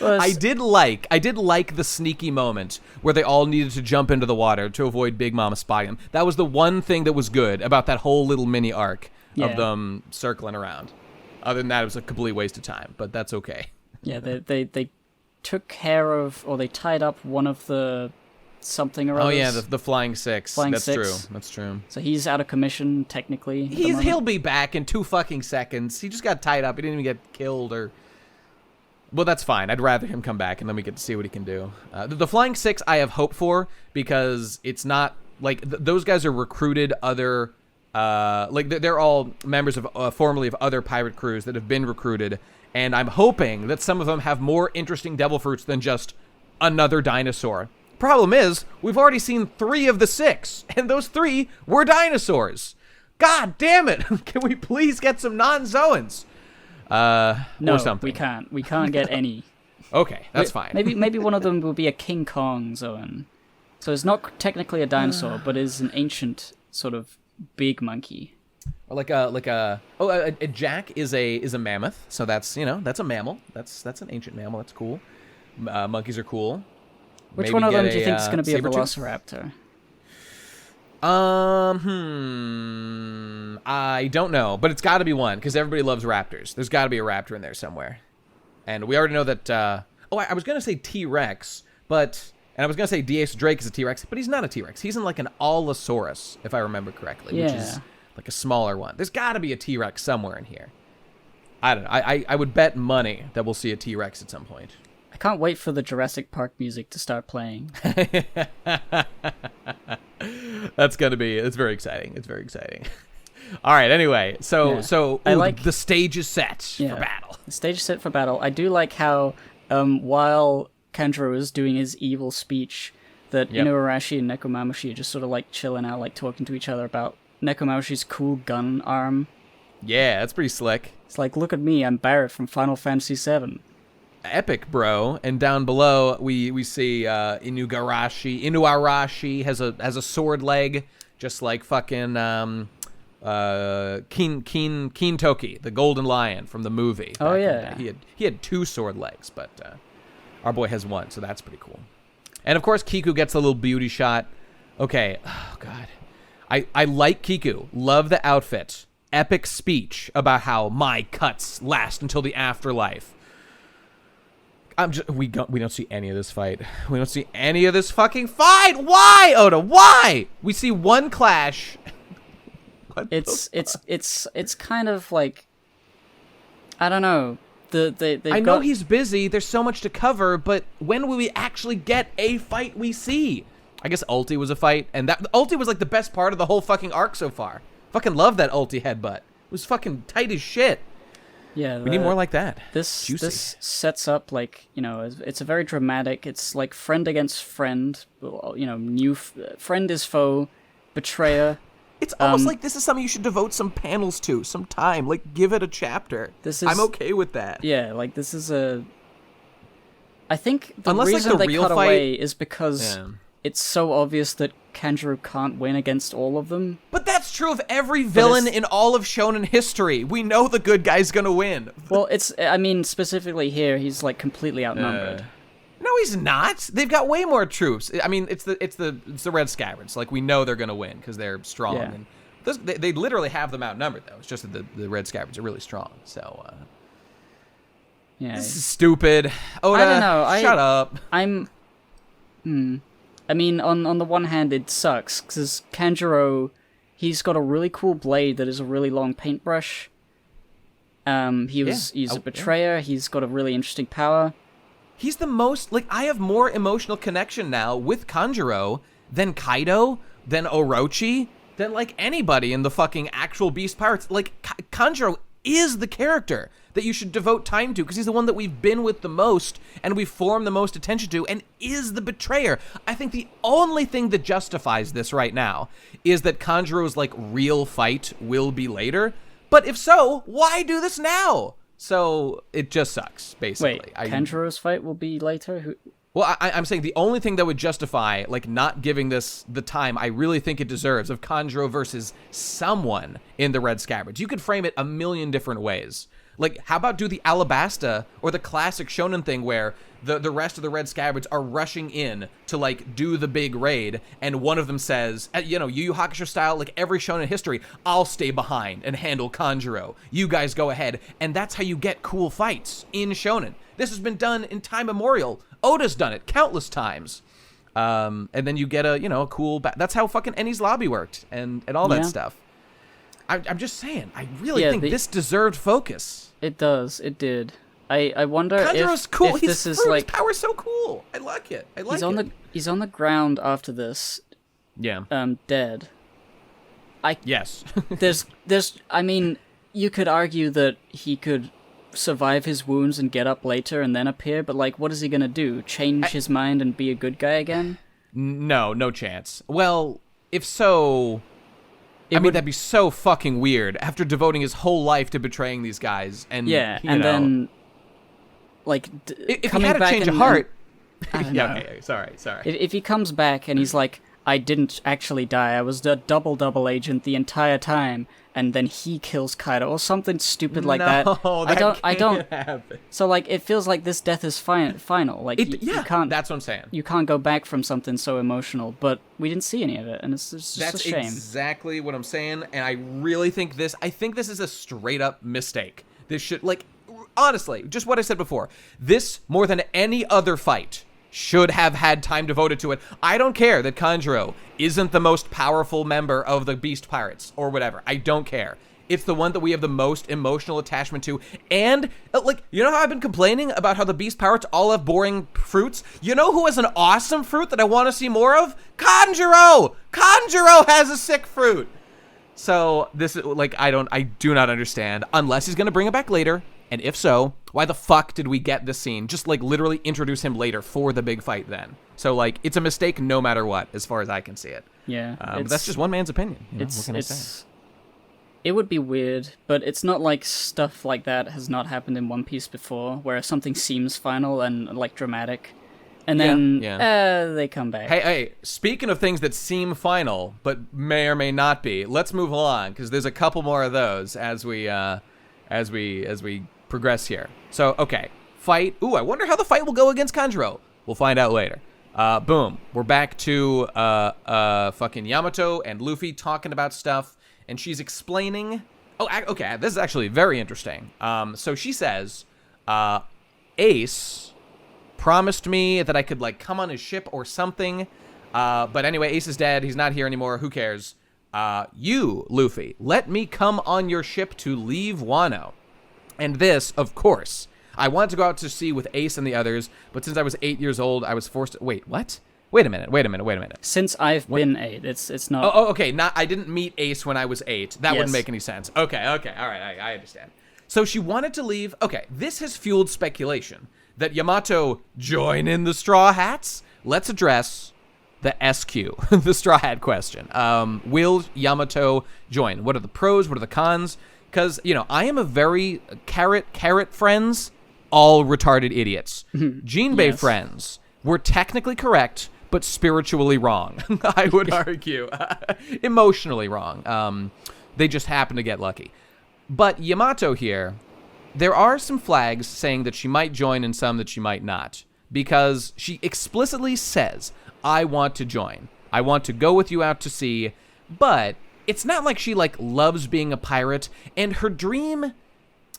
I did like the sneaky moment where they all needed to jump into the water to avoid Big Mom spotting them. That was the one thing that was good about that whole little mini arc of them circling around. Other than that, it was a complete waste of time, but that's okay. Yeah, they took care of, or they tied up one of the something or other. Oh yeah, the Flying Six. That's true. So he's out of commission, technically. He'll be back in 2 fucking seconds. He just got tied up. He didn't even get killed or... Well, that's fine. I'd rather him come back, and then we get to see what he can do. The Flying Six I have hope for, because it's not... those guys are recruited other... they're all members of formerly of other pirate crews that have been recruited, and I'm hoping that some of them have more interesting devil fruits than just another dinosaur. Problem is, we've already seen 3 of the 6, and those 3 were dinosaurs. God damn it! Can we please get some non-Zoans? No, or something. We can't get any. Okay, that's fine. Maybe one of them will be a King Kong Zoan. So it's not technically a dinosaur, but is an ancient sort of big monkey. Or a jack is a mammoth. So that's that's a mammal. That's an ancient mammal. That's cool. Monkeys are cool. Which Maybe one of them get do you think is going to be a saber-tooth? velociraptor? I don't know, but it's got to be one because everybody loves raptors. There's got to be a raptor in there somewhere, and we already know that. I was gonna say T-Rex, and I was gonna say D.H. Drake is a T-Rex, but he's not a T-Rex. He's in like an Allosaurus, if I remember correctly, which is like a smaller one. There's got to be a T-Rex somewhere in here. I don't know. I would bet money that we'll see a T-Rex at some point. I can't wait for the Jurassic Park music to start playing. It's very exciting. It's very exciting. All right. Anyway, the stage is set for battle. The stage is set for battle. I do like how while Kanjuro is doing his evil speech, that Inuarashi and Nekomamushi are just sort of like chilling out, like talking to each other about Nekomamushi's cool gun arm. Yeah, that's pretty slick. It's like, look at me, I'm Barret from Final Fantasy VII. Epic, bro. And down below we see Inuarashi has a sword leg, just like fucking Keen Toki, the golden lion from the movie. Oh yeah, he had 2 sword legs, but our boy has 1, so that's pretty cool. And of course Kiku gets a little beauty shot. Okay, oh god, I like Kiku. Love the outfit. Epic speech about how my cuts last until the afterlife. We don't see any of this fight. We don't see any of this fucking fight. Why, Oda? Why? We see one clash. It's kind of like, I don't know. I know he's busy. There's so much to cover, but when will we actually get a fight we see? I guess Ulti was a fight, and that Ulti was like the best part of the whole fucking arc so far. Fucking love that Ulti headbutt. It was fucking tight as shit. Yeah, we need more like that. This sets up like, it's a very dramatic. It's like friend against friend. Friend is foe, betrayer. It's almost like this is something you should devote some panels to, some time. Like, give it a chapter. I'm okay with that. Yeah, like this is a. I think the Unless, reason like, the they real cut fight... away is because it's so obvious that Kanjuro can't win against all of them. But that's true of every villain in all of shonen history. We know the good guy's gonna win. Well, specifically here, he's like completely outnumbered. No, he's not. They've got way more troops. I mean, it's the Red Scabbards. Like, we know they're gonna win because they're strong. Yeah. And they literally have them outnumbered, though. It's just that the Red Scabbards are really strong. So, yeah, this is stupid. Oda, I don't know. Shut up. I mean, on the one hand, it sucks, because Kanjuro, he's got a really cool blade that is a really long paintbrush. He's a betrayer, he's got a really interesting power. He's the most, like, I have more emotional connection now with Kanjuro than Kaido, than Orochi, than, like, anybody in the fucking actual Beast Pirates. Like, Kanjuro is the character that you should devote time to, because he's the one that we've been with the most and we've formed the most attention to, and is the betrayer. I think the only thing that justifies this right now is that Kanjuro's like real fight will be later. But if so, why do this now? So it just sucks, basically. Wait, Kanjuro's fight will be later? Well, I'm saying the only thing that would justify, like, not giving this the time I really think it deserves of Kanjuro versus someone in the Red Scabbards. You could frame it a million different ways. Like, how about do the Alabasta or the classic shonen thing where the rest of the Red Scabbards are rushing in to, like, do the big raid, and one of them says, Yu Yu Hakusho style, like every shonen history, I'll stay behind and handle Kanjuro. You guys go ahead. And that's how you get cool fights in shonen. This has been done in time immemorial. Oda's done it countless times. And then you get a cool... That's how fucking Eni's Lobby worked and all that stuff. I'm just saying, I really think this deserved focus. It does. It did. I wonder Kanjuro's cool. if this is like... His power's so cool. I like it. He's on the ground after this. Yeah. Dead. Yes. I mean, you could argue that he could survive his wounds and get up later and then appear, but, like, what is he gonna do? Change his mind and be a good guy again? No chance. Well, if so... that'd be so fucking weird after devoting his whole life to betraying these guys. And then, like, if he had a change of heart, I don't Yeah, know. okay, sorry. If he comes back and he's like, I didn't actually die, I was a double agent the entire time, and then he kills Kaido or something stupid like that. I don't happen. So like it feels like this death is final. Like you can't. That's what I'm saying. You can't go back from something so emotional, but we didn't see any of it, and it's just That's a shame. exactly what I'm saying, and I really think this is a straight up mistake. This should, like, honestly, just what I said before. This, more than any other fight, should have had time devoted to it. I don't care that Kanjuro isn't the most powerful member of the Beast Pirates or whatever. I don't care. It's the one that we have the most emotional attachment to. And, like, you know how I've been complaining about how the Beast Pirates all have boring fruits? You know who has an awesome fruit that I want to see more of? Kanjuro! Kanjuro has a sick fruit! So, this is, like, I do not understand. Unless he's going to bring it back later. And if so, why the fuck did we get this scene? Just, like, literally introduce him later for the big fight then. So, like, it's a mistake no matter what, as far as I can see it. Yeah. But that's just one man's opinion. You know? What can I say? It would be weird, but it's not like stuff like that has not happened in One Piece before, where something seems final and, like, dramatic, and then they come back. Hey, speaking of things that seem final, but may or may not be, let's move along, because there's a couple more of those as we progress here. So, okay, fight. Ooh, I wonder how the fight will go against Kanjuro. We'll find out later. Boom. We're back to fucking Yamato and Luffy talking about stuff, and she's explaining. Oh, okay, this is actually very interesting. So she says, Ace promised me that I could, like, come on his ship or something. But anyway, Ace is dead. He's not here anymore. Who cares? You, Luffy, let me come on your ship to leave Wano. And this, of course, I wanted to go out to sea with Ace and the others, but since I was 8 years old, I was forced to... Wait, what? Wait a minute. Since I've been 8, it's not... Oh, okay, I didn't meet Ace when I was 8. That wouldn't make any sense. Okay, all right, I understand. So she wanted to leave... Okay, this has fueled speculation that Yamato join in the Straw Hats. Let's address the SQ, the Straw Hat question. Will Yamato join? What are the pros? What are the cons? Because, you know, I am a very carrot friends, all retarded idiots. Jinbei friends were technically correct, but spiritually wrong, I would argue. Emotionally wrong. They just happen to get lucky. But Yamato here, there are some flags saying that she might join and some that she might not. Because she explicitly says, I want to join. I want to go with you out to sea, but... It's not like she, like, loves being a pirate, and her dream,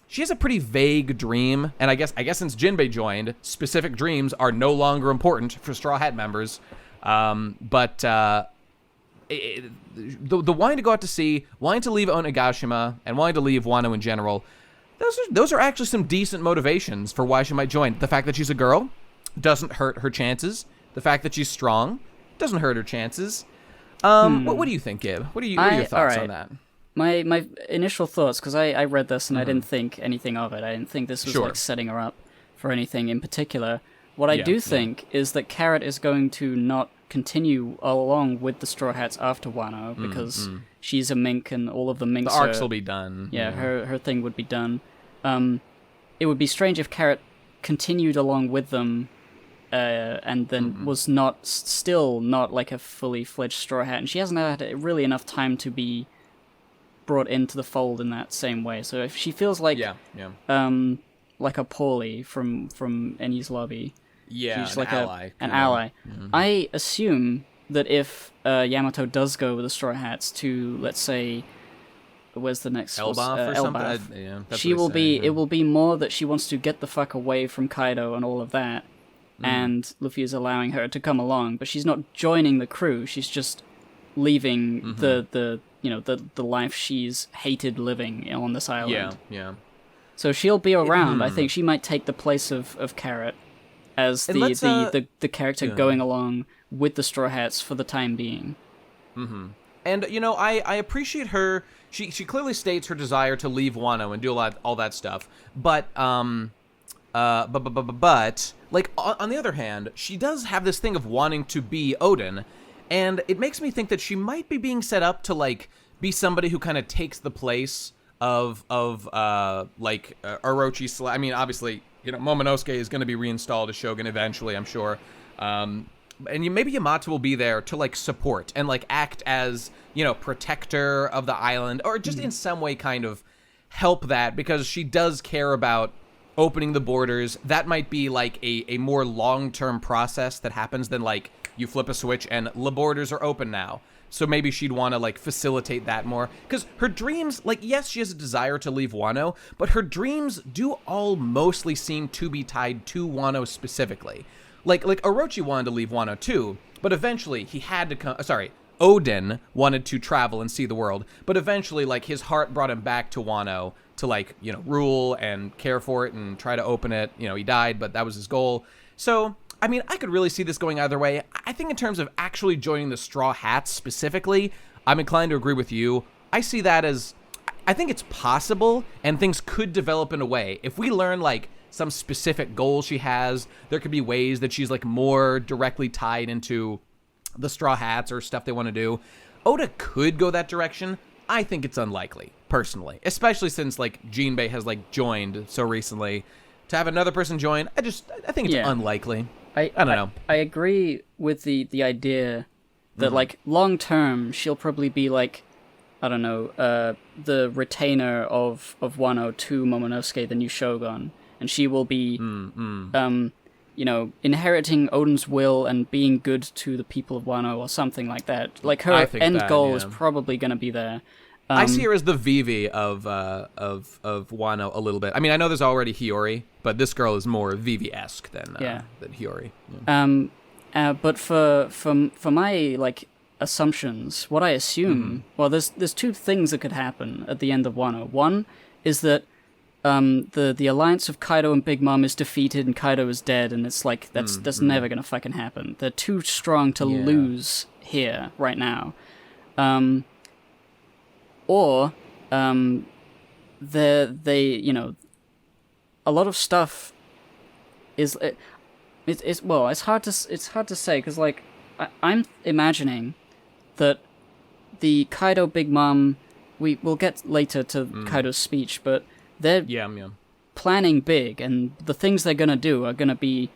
she has a pretty vague dream, and I guess since Jinbei joined, specific dreams are no longer important for Straw Hat members, but the wanting to go out to sea, wanting to leave Onigashima, and wanting to leave Wano in general, those are actually some decent motivations for why she might join. The fact that she's a girl doesn't hurt her chances. The fact that she's strong doesn't hurt her chances. What do you think, Gib? What are your thoughts on that? My initial thoughts, because I read this and I didn't think anything of it. I didn't think this was like setting her up for anything in particular. What I do think is that Carrot is going to not continue along with the Straw Hats after Wano, because she's a mink and all of the minks the arcs will be done. Yeah, her thing would be done. It would be strange if Carrot continued along with them and then was still not like a fully fledged Straw Hat, and she hasn't had really enough time to be brought into the fold in that same way. So if she feels like like a Paulie from Eni's lobby, she's like an ally. I assume that if Yamato does go with the Straw Hats to, let's say, where's the next Elbaf or Elbaf, something? She will be. It will be more that she wants to get the fuck away from Kaido and all of that. And Luffy is allowing her to come along, but she's not joining the crew. She's just leaving the life she's hated living on this island. Yeah. So she'll be around. I think she might take the place of Carrot as the character going along with the Straw Hats for the time being. And you know, I appreciate her. She clearly states her desire to leave Wano and do all that stuff, but like, on the other hand, she does have this thing of wanting to be Odin, and it makes me think that she might be being set up to, like, be somebody who kind of takes the place of Orochi. I mean, obviously, Momonosuke is going to be reinstalled as Shogun eventually, I'm sure. And maybe Yamato will be there to, like, support and, like, act as, protector of the island, or just in some way kind of help that, because she does care about opening the borders. That might be, like, a more long-term process that happens than, like, you flip a switch and the borders are open now. So maybe she'd want to, like, facilitate that more. Because her dreams, like, yes, she has a desire to leave Wano, but her dreams do all mostly seem to be tied to Wano specifically. Like Orochi wanted to leave Wano too, but eventually he had to come... Odin wanted to travel and see the world, but eventually, like, his heart brought him back to Wano to, like, rule and care for it and try to open it. He died, but that was his goal. So... I mean, I could really see this going either way. I think in terms of actually joining the Straw Hats specifically, I'm inclined to agree with you. I see that as, I think it's possible, and things could develop in a way. If we learn, like, some specific goals she has, there could be ways that she's, like, more directly tied into the Straw Hats or stuff they want to do. Oda could go that direction. I think it's unlikely, personally. Especially since, like, Jinbei has, like, joined so recently. To have another person join, I think it's unlikely. I don't know. I agree with the idea that, like, long term, she'll probably be, like, I don't know, the retainer of Wano to Momonosuke, the new shogun, and she will be, inheriting Odin's will and being good to the people of Wano or something like that. Like, her end goal is probably going to be there. I see her as the Vivi of Wano a little bit. I mean, I know there's already Hiyori, but this girl is more Vivi-esque than Hiyori. Yeah. But for my, like, assumptions, what I assume, well, there's two things that could happen at the end of Wano. One is that the alliance of Kaido and Big Mom is defeated and Kaido is dead, and it's like that's never gonna fucking happen. They're too strong to lose here right now. Or, they a lot of stuff is it's hard to say, because, like, I'm imagining that the Kaido Big Mom, we'll get later to Kaido's speech, but they're planning big, and the things they're gonna do are gonna be,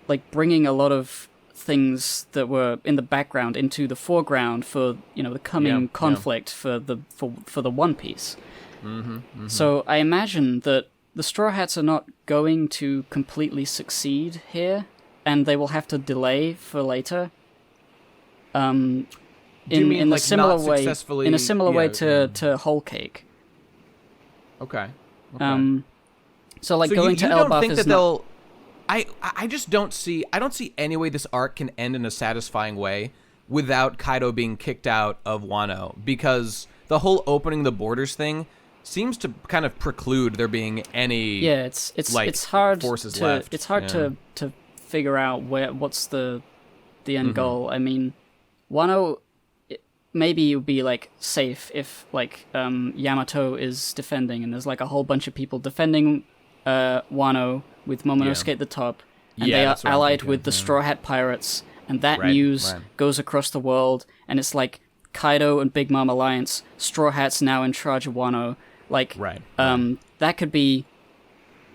like, bringing a lot of things that were in the background into the foreground for the coming conflict for the One Piece. So I imagine that the Straw Hats are not going to completely succeed here, and they will have to delay for later. In a similar way to Whole Cake. Okay. So, like, so going to Elbaf is not... I just don't see any way this arc can end in a satisfying way without Kaido being kicked out of Wano, because the whole opening the borders thing seems to kind of preclude there being any it's hard forces to left. It's hard to figure out what's the end goal. I mean, Wano, maybe it would be, like, safe if, like, Yamato is defending and there's, like, a whole bunch of people defending Wano with Momonosuke at the top, and they are allied with the Straw Hat Pirates, and that news goes across the world, and it's like Kaido and Big Mom alliance, Straw Hats now in charge of Wano. Like, that could be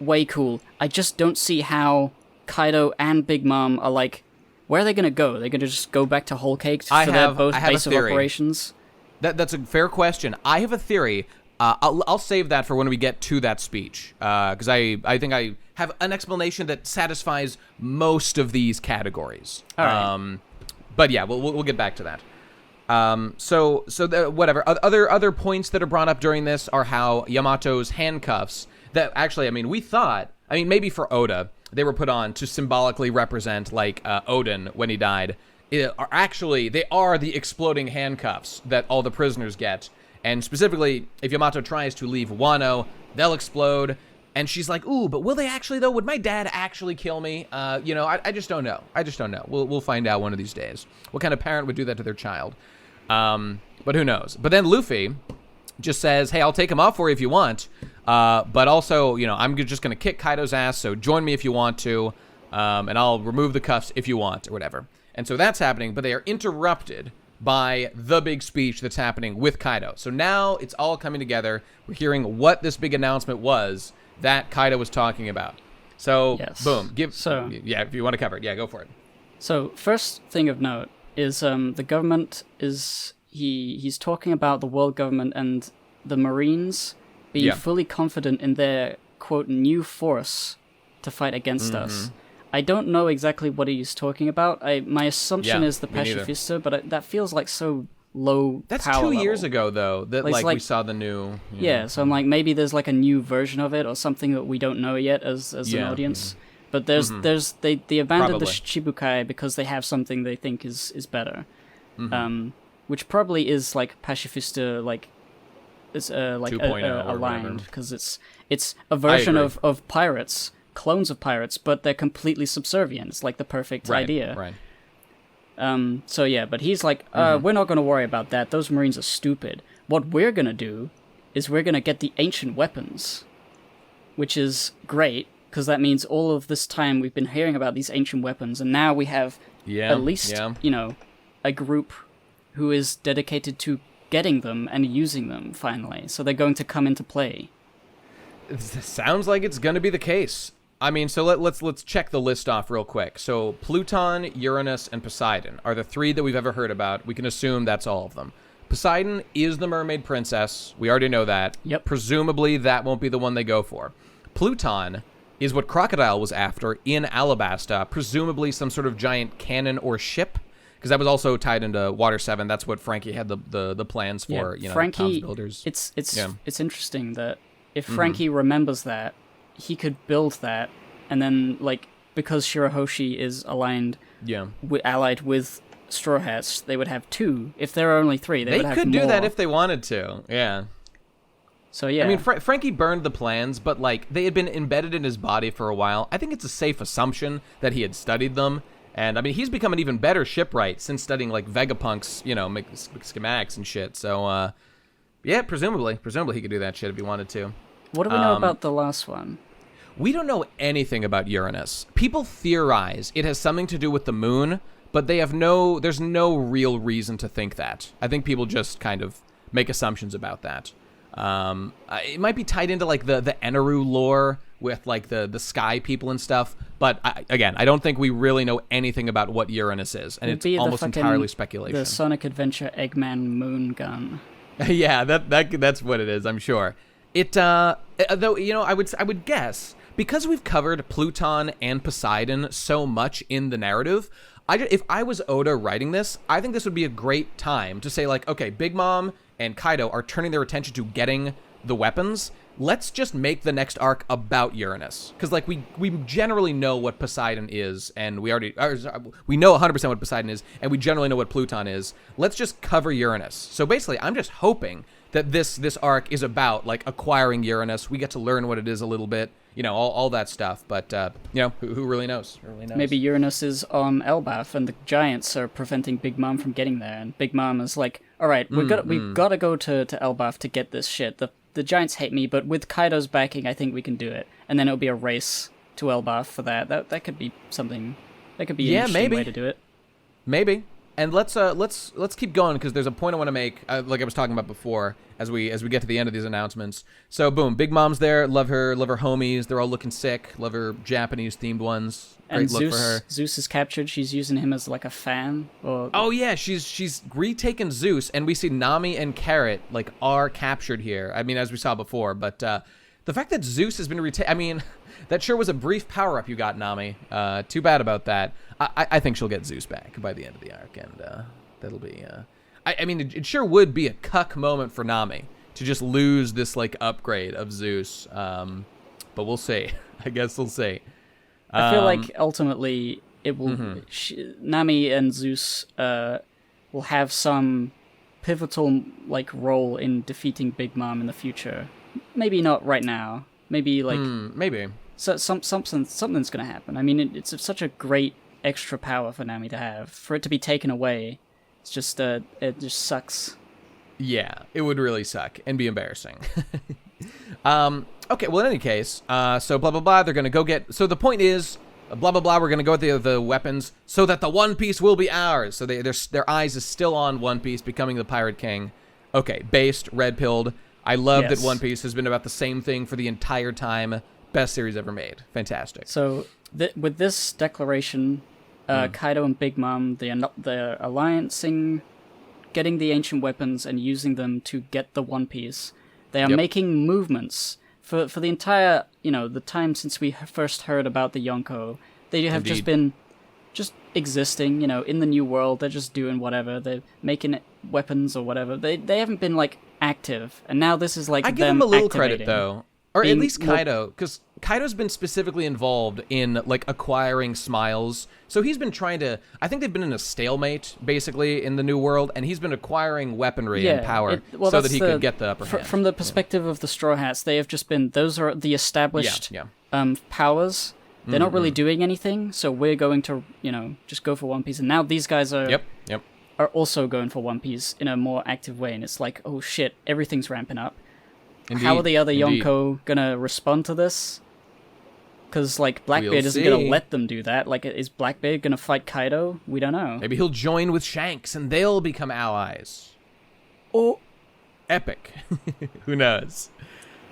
way cool. I just don't see how Kaido and Big Mom are, like, where are they gonna go? They're gonna just go back to Whole Cake for their both base of operations? That's a fair question. I have a theory. I'll save that for when we get to that speech, because I think I have an explanation that satisfies most of these categories. All right. But yeah, we'll get back to that. Whatever. Other points that are brought up during this are how Yamato's handcuffs, that actually, I mean, we thought, maybe for Oda, they were put on to symbolically represent, like, Odin when he died. They are the exploding handcuffs that all the prisoners get. And specifically, if Yamato tries to leave Wano, they'll explode. And she's like, ooh, but will they actually, though? Would my dad actually kill me? I just don't know. We'll find out one of these days. What kind of parent would do that to their child? But who knows? But then Luffy just says, hey, I'll take him off for you if you want. But also, I'm just going to kick Kaido's ass, so join me if you want to. And I'll remove the cuffs if you want, or whatever. And so that's happening, but they are interrupted by the big speech that's happening with Kaido. So now it's all coming together. We're hearing what this big announcement was that Kaido was talking about. So, Yes. boom. So If you want to cover it, go for it. So first thing of note is the government is he's talking about the world government and the Marines being fully confident in their quote new force to fight against us. I don't know exactly what he's talking about. My assumption is the pacifista, but that feels like so low. That's power 2 years level. ago, though. That Like, we saw the new. Yeah, so I'm like, maybe there's like a new version of it or something that we don't know yet as an audience. But they abandoned Probably. the Shichibukai because they have something they think is better, which probably is like pacifista, like it's like 2.0 or aligned whatever. because it's a version agree. of pirates, clones of pirates, but they're completely subservient. It's like the perfect idea. Right. So yeah, but he's like, we're not going to worry about that. Those Marines are stupid. What we're going to do is we're going to get the ancient weapons, which is great, because that means all of this time we've been hearing about these ancient weapons, and now we have at least, a group who is dedicated to getting them and using them, finally. So they're going to come into play. It sounds like it's going to be the case. I mean, so let's check the list off real quick. So Pluton, Uranus, and Poseidon are the three that we've ever heard about. We can assume that's all of them. Poseidon is the mermaid princess. We already know that. Yep. Presumably that won't be the one they go for. Pluton is what Crocodile was after in Alabasta, presumably some sort of giant cannon or ship, because that was also tied into Water 7. That's what Frankie had the plans for, Frankie, Tom's builders. It's interesting that if Frankie remembers that, he could build that, and then, like, because Shirahoshi is allied with Straw Hats, they would have two. If there are only three, they would have more. They could do that if they wanted to, yeah. So, yeah. I mean, Frankie burned the plans, but, like, they had been embedded in his body for a while. I think it's a safe assumption that he had studied them. And, I mean, he's become an even better shipwright since studying, like, Vegapunk's, schematics and shit. So, presumably he could do that shit if he wanted to. What do we know about the last one? We don't know anything about Uranus. People theorize it has something to do with the moon, but there's no real reason to think that. I think people just kind of make assumptions about that. It might be tied into like the Eneru lore with like the sky people and stuff, but I don't think we really know anything about what Uranus is, and it's almost entirely speculation. The Sonic Adventure Eggman moon gun. Yeah, that's what it is, I'm sure. It though, I would guess, because we've covered Pluton and Poseidon so much in the narrative, if I was Oda writing this, I think this would be a great time to say, like, okay, Big Mom and Kaido are turning their attention to getting the weapons. Let's just make the next arc about Uranus. Because, like, we generally know what Poseidon is, and we know 100% what Poseidon is, and we generally know what Pluton is. Let's just cover Uranus. So basically, I'm just hoping that this arc is about, like, acquiring Uranus. We get to learn what it is a little bit, all that stuff. But, who really knows? Maybe Uranus is on Elbaf, and the giants are preventing Big Mom from getting there. And Big Mom is like, all right, we've got to go to Elbaf to get this shit. The giants hate me, but with Kaido's backing, I think we can do it. And then it'll be a race to Elbaf for that. That could be something. That could be an interesting way to do it. Maybe. And let's keep going, because there's a point I want to make, like I was talking about before, as we get to the end of these announcements. So boom, Big Mom's there. Love her homies. They're all looking sick. Love her Japanese themed ones. Great and look for her. Zeus is captured. She's using him as like a fan. Oh yeah, she's retaken Zeus, and we see Nami and Carrot like are captured here. I mean, as we saw before, but the fact that Zeus has been retaken, I mean, that sure was a brief power up you got, Nami. Too bad about that. I think she'll get Zeus back by the end of the arc, and that'll be. I mean, it sure would be a cuck moment for Nami to just lose this like upgrade of Zeus. But we'll see. I guess we'll see. I feel like ultimately it will. Nami and Zeus will have some pivotal like role in defeating Big Mom in the future. Maybe not right now. Maybe like maybe. So something's gonna happen. I mean, it's such a great extra power for Nami to have. For it to be taken away, it's just it just sucks. Yeah, it would really suck and be embarrassing. Okay, well, in any case, so blah, blah, blah, they're going to go get... So the point is, blah, blah, blah, we're going to go with the weapons so that the One Piece will be ours. So their eyes is still on One Piece becoming the Pirate King. Okay, based, red-pilled. I love that One Piece has been about the same thing for the entire time. best series ever made. Fantastic. So with this declaration, Kaido and Big Mom, they're alliancing, getting the ancient weapons and using them to get the One Piece. They are making movements for the entire, the time since we first heard about the Yonko. They have just been existing, in the new world. They're just doing whatever. They're making weapons or whatever. They haven't been like active, and now this is like I give them a little credit though, or at least Kaido, because Kaido's been specifically involved in like acquiring smiles. So he's been trying to. I think they've been in a stalemate basically in the new world, and he's been acquiring weapery and power so that he could get the upper hand. From the perspective of the Straw Hats, they have just been. Those are the established powers. They're not really doing anything, so we're going to, just go for One Piece. And now these guys are are also going for One Piece in a more active way. And it's like, oh shit, everything's ramping up. How are the other Yonko gonna respond to this? Because, like, Blackbeard isn't gonna let them do that. Like, is Blackbeard gonna fight Kaido? We don't know. Maybe he'll join with Shanks and they'll become allies. Oh. Epic. Who knows?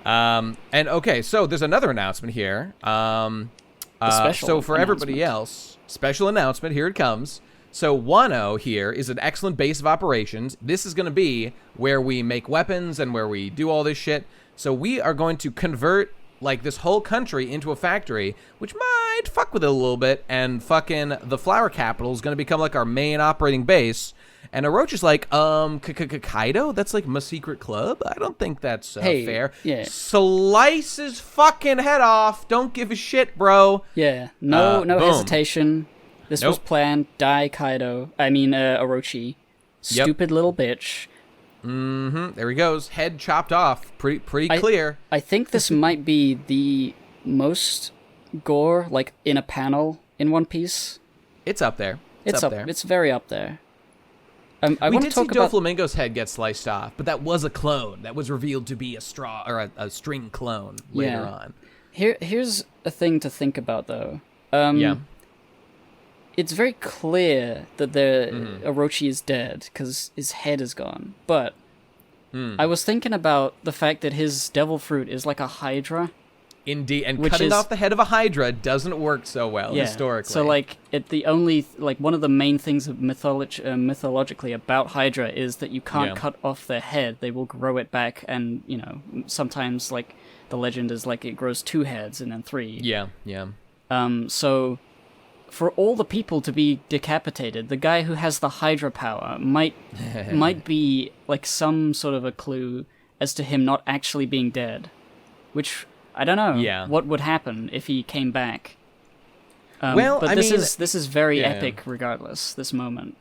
And okay, so there's another announcement here. So for everybody else, special announcement, here it comes. So Wano here is an excellent base of operations. This is going to be where we make weapons and where we do all this shit. So we are going to convert like this whole country into a factory, which might fuck with it a little bit, and fucking the flower capital is going to become like our main operating base. And Orochi's like, Kaido? That's like my secret club? I don't think that's fair. Yeah. Slice his fucking head off. Don't give a shit, bro. Yeah. No hesitation. This was planned. Die, Kaido. I mean, Orochi. Stupid little bitch. Mm-hmm. There he goes. Head chopped off. Pretty clear. I think this might be the most gore, like, in a panel in One Piece. It's up there. It's up there. It's very up there. We did see Doflamingo's head get sliced off, but that was a clone. That was revealed to be a straw or a string clone later on. Here's a thing to think about, though. It's very clear that Orochi is dead because his head is gone. But I was thinking about the fact that his devil fruit is like a hydra. Indeed, and cutting off the head of a hydra doesn't work so well historically. So, like, one of the main things mythologically about hydra is that you can't cut off their head; they will grow it back, and sometimes like the legend is like it grows 2 heads and then 3. Yeah. So, for all the people to be decapitated, the guy who has the hydra power might be like some sort of a clue as to him not actually being dead, which. I don't know what would happen if he came back. But this is very epic regardless, this moment.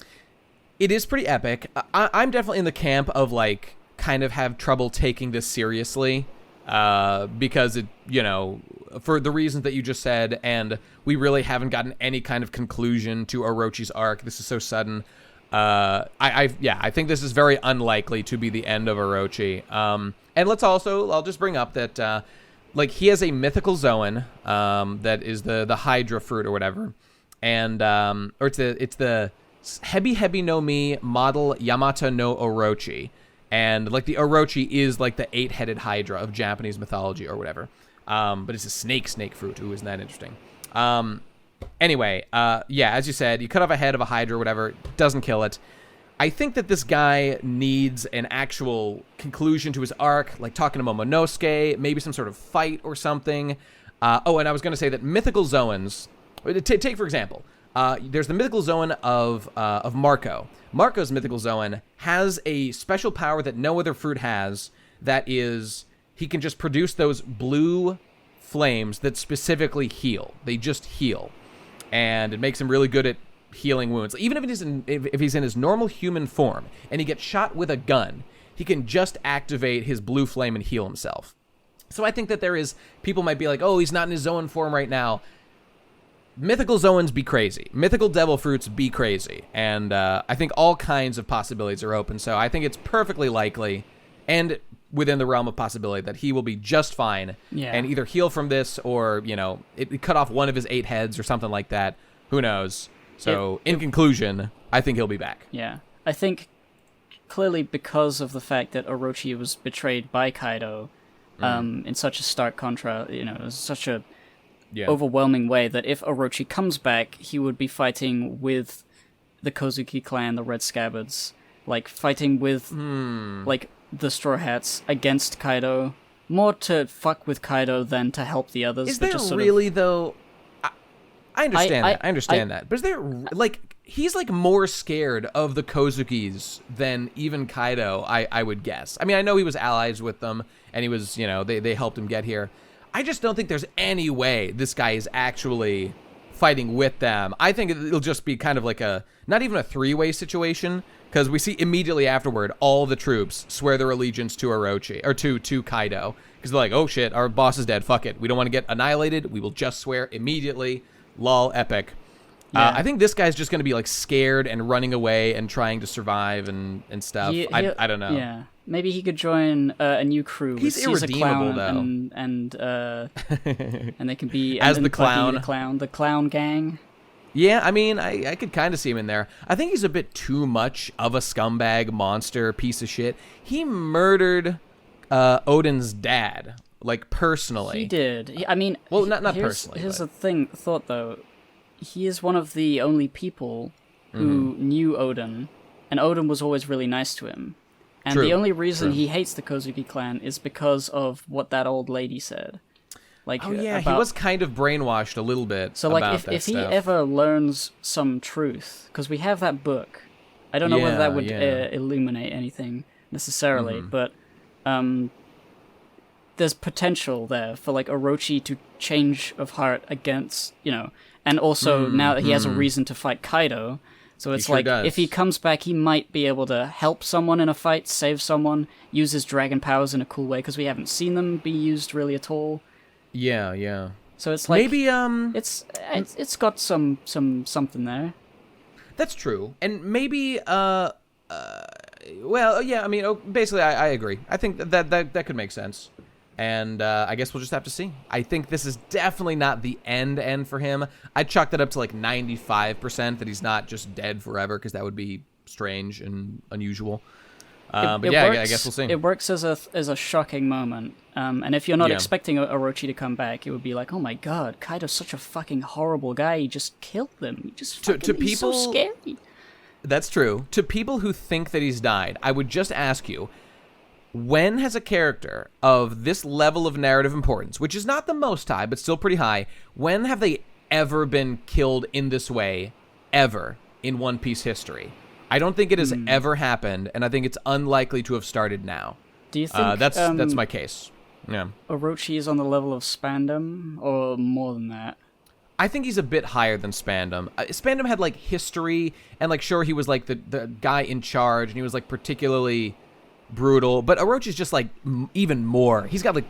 It is pretty epic. I'm definitely in the camp of, like, kind of have trouble taking this seriously because, it, for the reasons that you just said, and we really haven't gotten any kind of conclusion to Orochi's arc. This is so sudden. I think this is very unlikely to be the end of Orochi. And I'll just bring up that... like, he has a mythical Zoan that is the Hydra fruit or whatever, and or it's the Hebi no Mi model Yamata no Orochi, and like the Orochi is like the 8-headed Hydra of Japanese mythology or whatever, but it's a snake fruit. Ooh, isn't that interesting? Anyway, as you said, you cut off a head of a Hydra or whatever, doesn't kill it. I think that this guy needs an actual conclusion to his arc, like talking to Momonosuke, maybe some sort of fight or something. And I was going to say that mythical Zoans... Take, for example, there's the mythical Zoan of Marco. Marco's mythical Zoan has a special power that no other fruit has, that is, he can just produce those blue flames that specifically heal. They just heal. And it makes him really good at healing wounds. Even if he's in his normal human form and he gets shot with a gun, he can just activate his blue flame and heal himself. So I think that people might be like, oh, he's not in his Zoan form right now. Mythical Zoans be crazy. Mythical devil fruits be crazy. And I think all kinds of possibilities are open. So I think it's perfectly likely and within the realm of possibility that he will be just fine and either heal from this or, it cut off one of his 8 heads or something like that. Who knows? So, in conclusion, I think he'll be back. Yeah. I think, clearly because of the fact that Orochi was betrayed by Kaido, in such a stark contrast, such a Yeah. overwhelming way that if Orochi comes back, he would be fighting with the Kozuki clan, the Red Scabbards, like fighting with like the Straw Hats against Kaido, more to fuck with Kaido than to help the others. Is but there just sort really though? I understand that. I understand I- that. But is there like he's like more scared of the Kozukis than even Kaido? I would guess. I mean, I know he was allies with them, and he was they helped him get here. I just don't think there's any way this guy is actually fighting with them. I think it'll just be kind of like not even a three-way situation, because we see immediately afterward all the troops swear their allegiance to Orochi, or to Kaido, because they're like, oh shit, our boss is dead, fuck it. We don't want to get annihilated, we will just swear immediately. Lol, epic. Yeah. I think this guy's just going to be like scared and running away and trying to survive and stuff. I don't know. Yeah, maybe he could join a new crew. He's with Caesar irredeemable, Clown and they can be As and the clown. the clown gang. Yeah, I mean, I could kind of see him in there. I think he's a bit too much of a scumbag, monster, piece of shit. He murdered Odin's dad, like, personally. He did. I mean, well, not personally. Here's but. the thought though. He is one of the only people who knew Odin, and Odin was always really nice to him. And True, the only reason true. he hates the Kozuki clan is because of what that old lady said. Like, Oh yeah, he about- was kind of brainwashed a little bit. So like, about if that he stuff. ever learns some truth, because we have that book, I don't know whether that would Yeah. illuminate anything necessarily, but there's potential there for like Orochi to change of heart against, and also now that he has a reason to fight Kaido. So it's sure like, does. if he comes back, he might be able to help someone in a fight, save someone, use his dragon powers in a cool way, because we haven't seen them be used really at all. Yeah. So it's like, Maybe it's got something there. That's true. And maybe well, yeah, I mean, basically I agree. I think that could make sense. And I guess we'll just have to see. I think this is definitely not the end for him. I'd chalk that up to like 95% that he's not just dead forever, because that would be strange and unusual. But yeah, I guess we'll see. It works as a shocking moment. And if you're not Yeah. expecting Orochi to come back, it would be like, oh my god, Kaido's such a fucking horrible guy. He just killed them. He just he's so people- scary. That's true. To people who think that he's died, I would just ask you, when has a character of this level of narrative importance, which is not the most high, but still pretty high, when have they ever been killed in this way, ever, in One Piece history? I don't think it has ever happened, and I think it's unlikely to have started now. Do you think That's my case. Yeah. Orochi is on the level of Spandam, or more than that? I think he's a bit higher than Spandam. Spandam had, like, history, and, like, sure, he was, like, the guy in charge, and he was, like, particularly brutal, but Orochi's just, like, even more. He's got, like,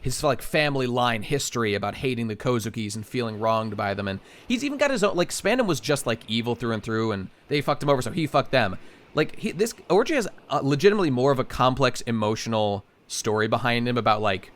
his, like, family line history about hating the Kozukis and feeling wronged by them, and he's even got his own, like, Spandam was just, like, evil through and through, and they fucked him over, so he fucked them. Like, Orochi has legitimately more of a complex emotional story behind him about, like,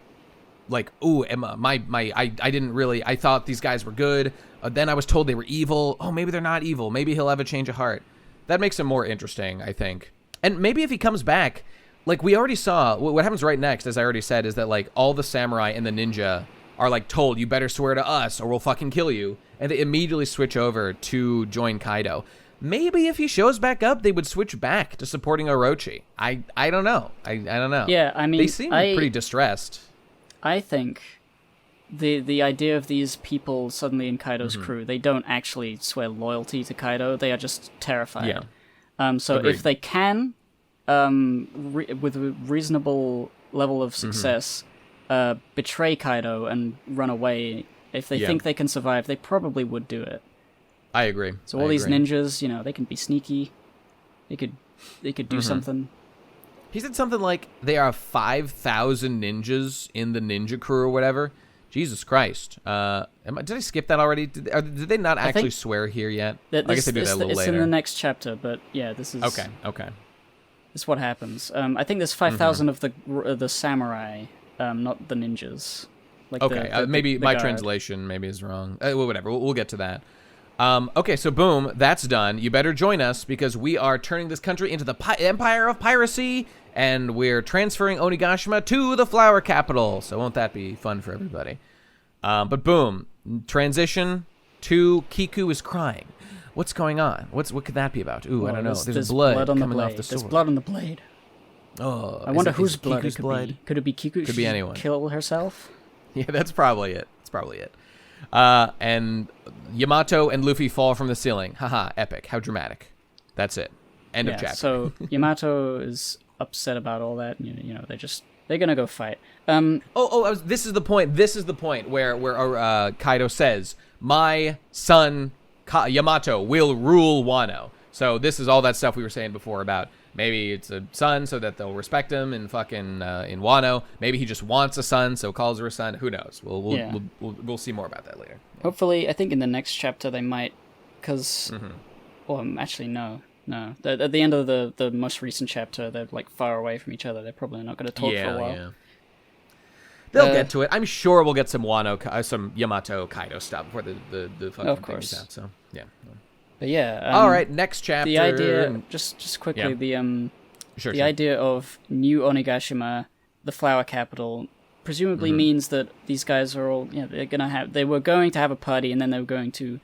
ooh, Emma, I didn't really, I thought these guys were good, then I was told they were evil. Oh, maybe they're not evil. Maybe he'll have a change of heart. That makes him more interesting, I think. And maybe if he comes back, like, we already saw, what happens right next, as I already said, is that, like, all the samurai and the ninja are, like, told, you better swear to us or we'll fucking kill you. And they immediately switch over to join Kaido. Maybe if he shows back up, they would switch back to supporting Orochi. I don't know. I don't know. Yeah, I mean, they seem pretty distressed. I think the idea of these people suddenly in Kaido's crew, they don't actually swear loyalty to Kaido. They are just terrified. Yeah. So Agreed. if they can, with a reasonable level of success, betray Kaido and run away, if they think they can survive, they probably would do it. I agree. So all these ninjas, they can be sneaky. They could do something. He said something like there are 5,000 ninjas in the ninja crew or whatever. Jesus Christ. Did I skip that already? Did they not actually swear here yet? I guess they do that a little later. It's in the next chapter, but yeah, this is... Okay. This is what happens. I think there's 5,000 of the samurai, not the ninjas. Like okay, maybe my guard. translation maybe is wrong. Well, whatever, we'll get to that. Okay, so boom, that's done. You better join us because we are turning this country into the empire of piracy, and we're transferring Onigashima to the flower capital. So won't that be fun for everybody? But boom, transition to Kiku is crying. What's going on? What could that be about? Ooh, I don't know. There's blood on the coming blade. off the sword. There's blood on the blade. Oh, I wonder whose blood it could blood? be. Could it be Kiku? Could be anyone. Kill herself? Yeah, that's probably it. And Yamato and Luffy fall from the ceiling. Haha, epic. How dramatic. That's it. End of chapter. So Yamato is upset about all that. And, you know, they're gonna go fight. This is the point. This is the point where Kaido says, "My son Yamato will rule Wano." So this is all that stuff we were saying before about maybe it's a son so that they'll respect him in fucking in Wano. Maybe he just wants a son, so calls her a son. Who knows? We'll see more about that later. Yeah. Hopefully, I think in the next chapter they might, because, actually no. At the end of the most recent chapter, they're like far away from each other. They're probably not going to talk for a while. Yeah. They'll get to it. I'm sure we'll get some some Yamato Kaido stuff before the fucking of thing course. is out. So yeah. But yeah. All right, next chapter. The idea, just quickly, the idea of New Onigashima, the flower capital, presumably means that these guys are all, they were going to have a party, and then they were going to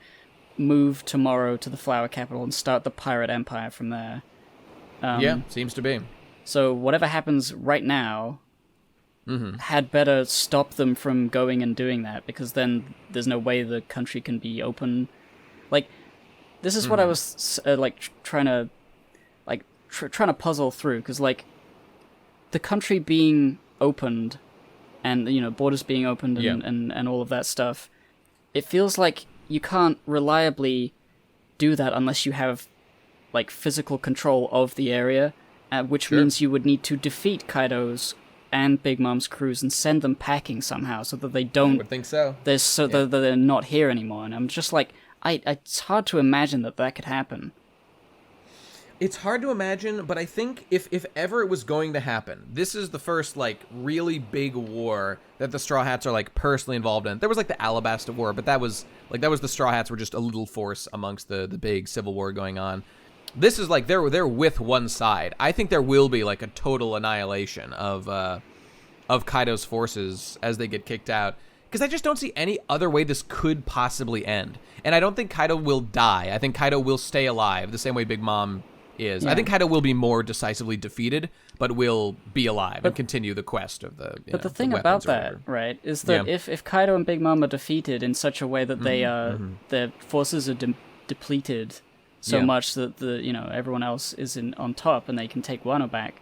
move tomorrow to the flower capital and start the pirate empire from there. Seems to be. So whatever happens right now had better stop them from going and doing that, because then there's no way the country can be open. Like, this is what I was trying to puzzle through, because like the country being opened and borders being opened and all of that stuff, it feels like you can't reliably do that unless you have like physical control of the area, which means you would need to defeat Kaido's and Big Mom's crews and send them packing somehow so that they don't. I would think so. That they're not here anymore, and I'm just like. It's hard to imagine that could happen. It's hard to imagine, but I think if ever it was going to happen, this is the first, like, really big war that the Straw Hats are, like, personally involved in. There was, like, the Alabasta War, but that was the Straw Hats were just a little force amongst the big civil war going on. This is, like, they're with one side. I think there will be, like, a total annihilation of Kaido's forces as they get kicked out. Because I just don't see any other way this could possibly end. And I don't think Kaido will die. I think Kaido will stay alive, the same way Big Mom is. Yeah. I think Kaido will be more decisively defeated, but will be alive and continue the quest of the But the thing about that, right, is that if Kaido and Big Mom are defeated in such a way that their forces are depleted so much that everyone else is on top and they can take Wano back,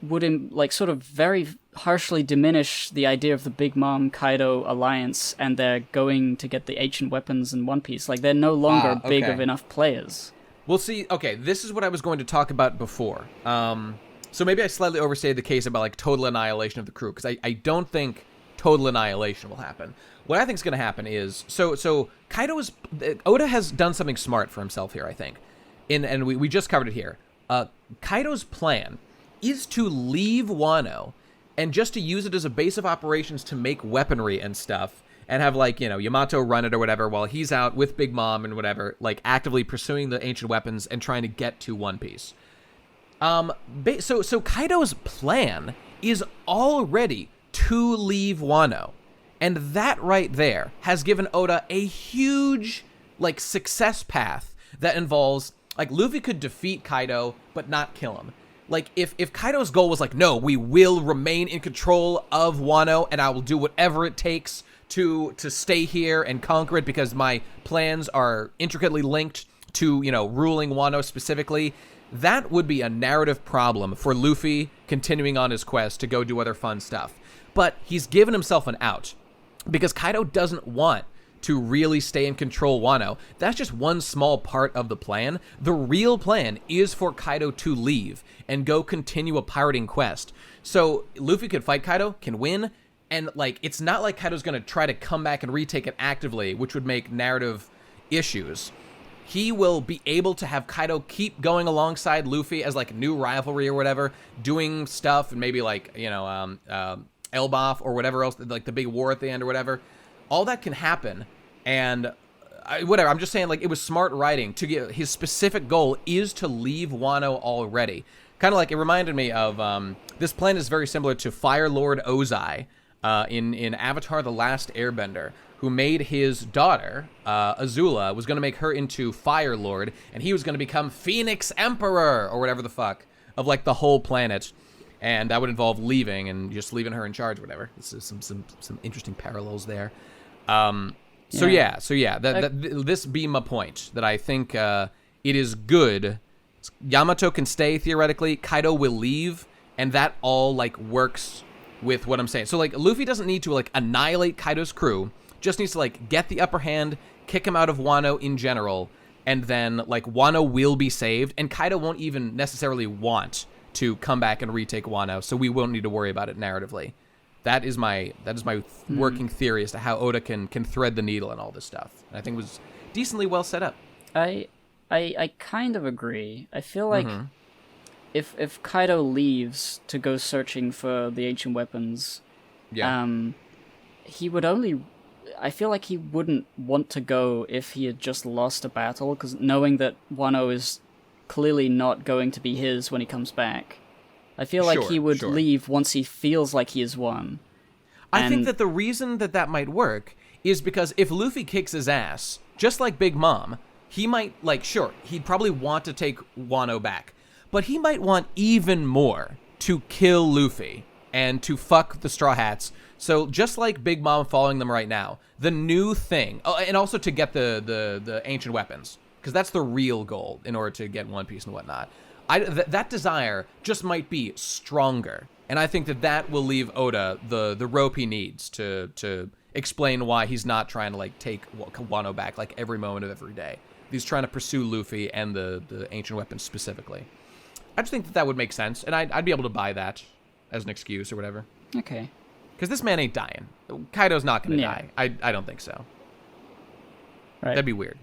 would sort of very harshly diminish the idea of the Big Mom Kaido alliance, and they're going to get the ancient weapons in One Piece. Like, they're no longer big of enough players. We'll see. Okay, this is what I was going to talk about before. So maybe I slightly overstated the case about like total annihilation of the crew, because I don't think total annihilation will happen. What I think is going to happen is so Oda has done something smart for himself here, I think, and we just covered it here. Kaido's plan is to leave Wano and just to use it as a base of operations to make weaponry and stuff, and have, like, Yamato run it or whatever while he's out with Big Mom and whatever, like, actively pursuing the ancient weapons and trying to get to One Piece. So Kaido's plan is already to leave Wano, and that right there has given Oda a huge, like, success path that involves, like, Luffy could defeat Kaido but not kill him. Like, if Kaido's goal was like, no, we will remain in control of Wano, and I will do whatever it takes to stay here and conquer it because my plans are intricately linked to, ruling Wano specifically, that would be a narrative problem for Luffy continuing on his quest to go do other fun stuff. But he's given himself an out because Kaido doesn't want to really stay and control Wano. That's just one small part of the plan. The real plan is for Kaido to leave and go continue a pirating quest. So Luffy could fight Kaido, can win, and like it's not like Kaido's going to try to come back and retake it actively, which would make narrative issues. He will be able to have Kaido keep going alongside Luffy as like new rivalry or whatever, doing stuff, and maybe like, Elbaf or whatever else, like the big war at the end or whatever. All that can happen, and whatever. I'm just saying, like, it was smart writing to get his specific goal is to leave Wano already. Kind of like, it reminded me of, this planet is very similar to Fire Lord Ozai in Avatar The Last Airbender, who made his daughter, Azula, was going to make her into Fire Lord, and he was going to become Phoenix Emperor, or whatever the fuck, of, like, the whole planet. And that would involve leaving, and just leaving her in charge, whatever. This is some interesting parallels there. So this be my point, that I think it is good. Yamato can stay, theoretically. Kaido will leave, and that all, like, works with what I'm saying. So, like, Luffy doesn't need to, like, annihilate Kaido's crew. Just needs to, like, get the upper hand, kick him out of Wano in general, and then, like, Wano will be saved, and Kaido won't even necessarily want to come back and retake Wano, so we won't need to worry about it narratively. That is my working theory as to how Oda can thread the needle and all this stuff. And I think it was decently well set up. I kind of agree. I feel like if Kaido leaves to go searching for the ancient weapons, he would only... I feel like he wouldn't want to go if he had just lost a battle, because knowing that Wano is clearly not going to be his when he comes back, I feel like he would leave once he feels like he has won. I think that the reason that might work is because if Luffy kicks his ass, just like Big Mom, he might, like, he'd probably want to take Wano back, but he might want even more to kill Luffy and to fuck the Straw Hats. So just like Big Mom following them right now, the new thing, and also to get the ancient weapons, because that's the real goal in order to get One Piece and whatnot. That desire just might be stronger, and I think that will leave Oda the rope he needs to explain why he's not trying to, like, take Wano back, like, every moment of every day. He's trying to pursue Luffy and the ancient weapons specifically. I just think that would make sense, and I'd be able to buy that as an excuse or whatever. Okay. Because this man ain't dying. Kaido's not going to die. I don't think so. Right. That'd be weird.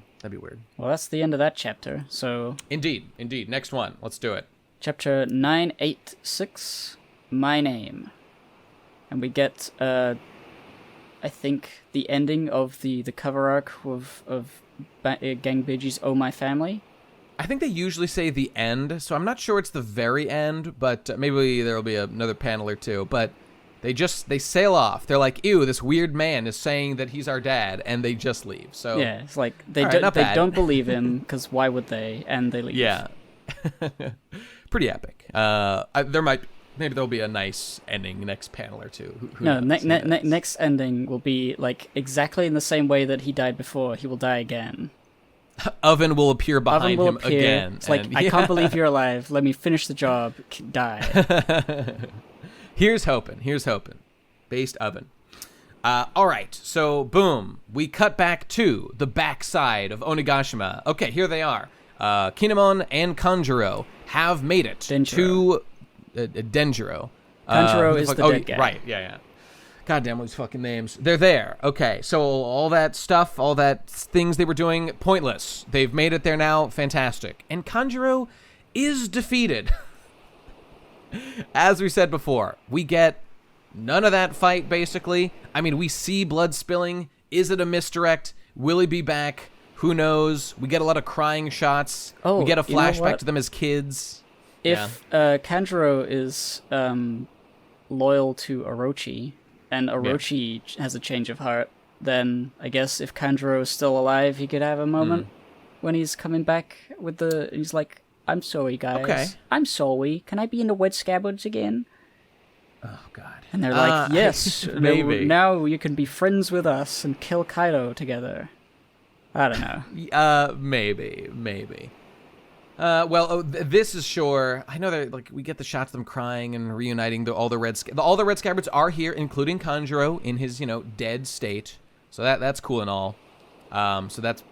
Well, that's the end of that chapter, so... Indeed. Next one. Let's do it. Chapter 986, My Name. And we get, I think, the ending of the cover arc of Gang Biji's Oh My Family. I think they usually say the end, so I'm not sure it's the very end, but maybe there'll be another panel or two, but... They sail off. They're like, ew, this weird man is saying that he's our dad, and they just leave. So yeah, it's like they don't believe him, because why would they? And they leave. Yeah. Pretty epic. Maybe there'll be a nice ending next panel or two. Who knows? Next ending will be like exactly in the same way that he died before. He will die again. Oven will appear behind him again. It's like, I can't believe you're alive. Let me finish the job. Die. Here's hoping. Based Oven. All right, so boom. We cut back to the backside of Onigashima. Okay, here they are. Kinemon and Kanjuro have made it to Denjiro. Kanjuro is the dead guy. Right, yeah. Goddamn those fucking names. They're there. Okay, so all that stuff, all that things they were doing, pointless. They've made it there now. Fantastic. And Kanjuro is defeated. As we said before, we get none of that fight, basically. I mean, we see blood spilling. Is it a misdirect? Will he be back? Who knows? We get a lot of crying shots. We get a flashback to them as kids. If Kanjuro is loyal to Orochi, and Orochi has a change of heart, then I guess if Kanjuro is still alive, he could have a moment when he's coming back with he's like, I'm sorry, guys. Okay. I'm sorry. Can I be in the Wet Scabbards again? Oh, God. And they're like, yes. Maybe. Now you can be friends with us and kill Kaido together. I don't know. Maybe. This is sure. I know that, like, we get the shots of them crying and reuniting all the Red Scabbards are here, including Kanjuro in his, dead state. So that's cool and all. So that's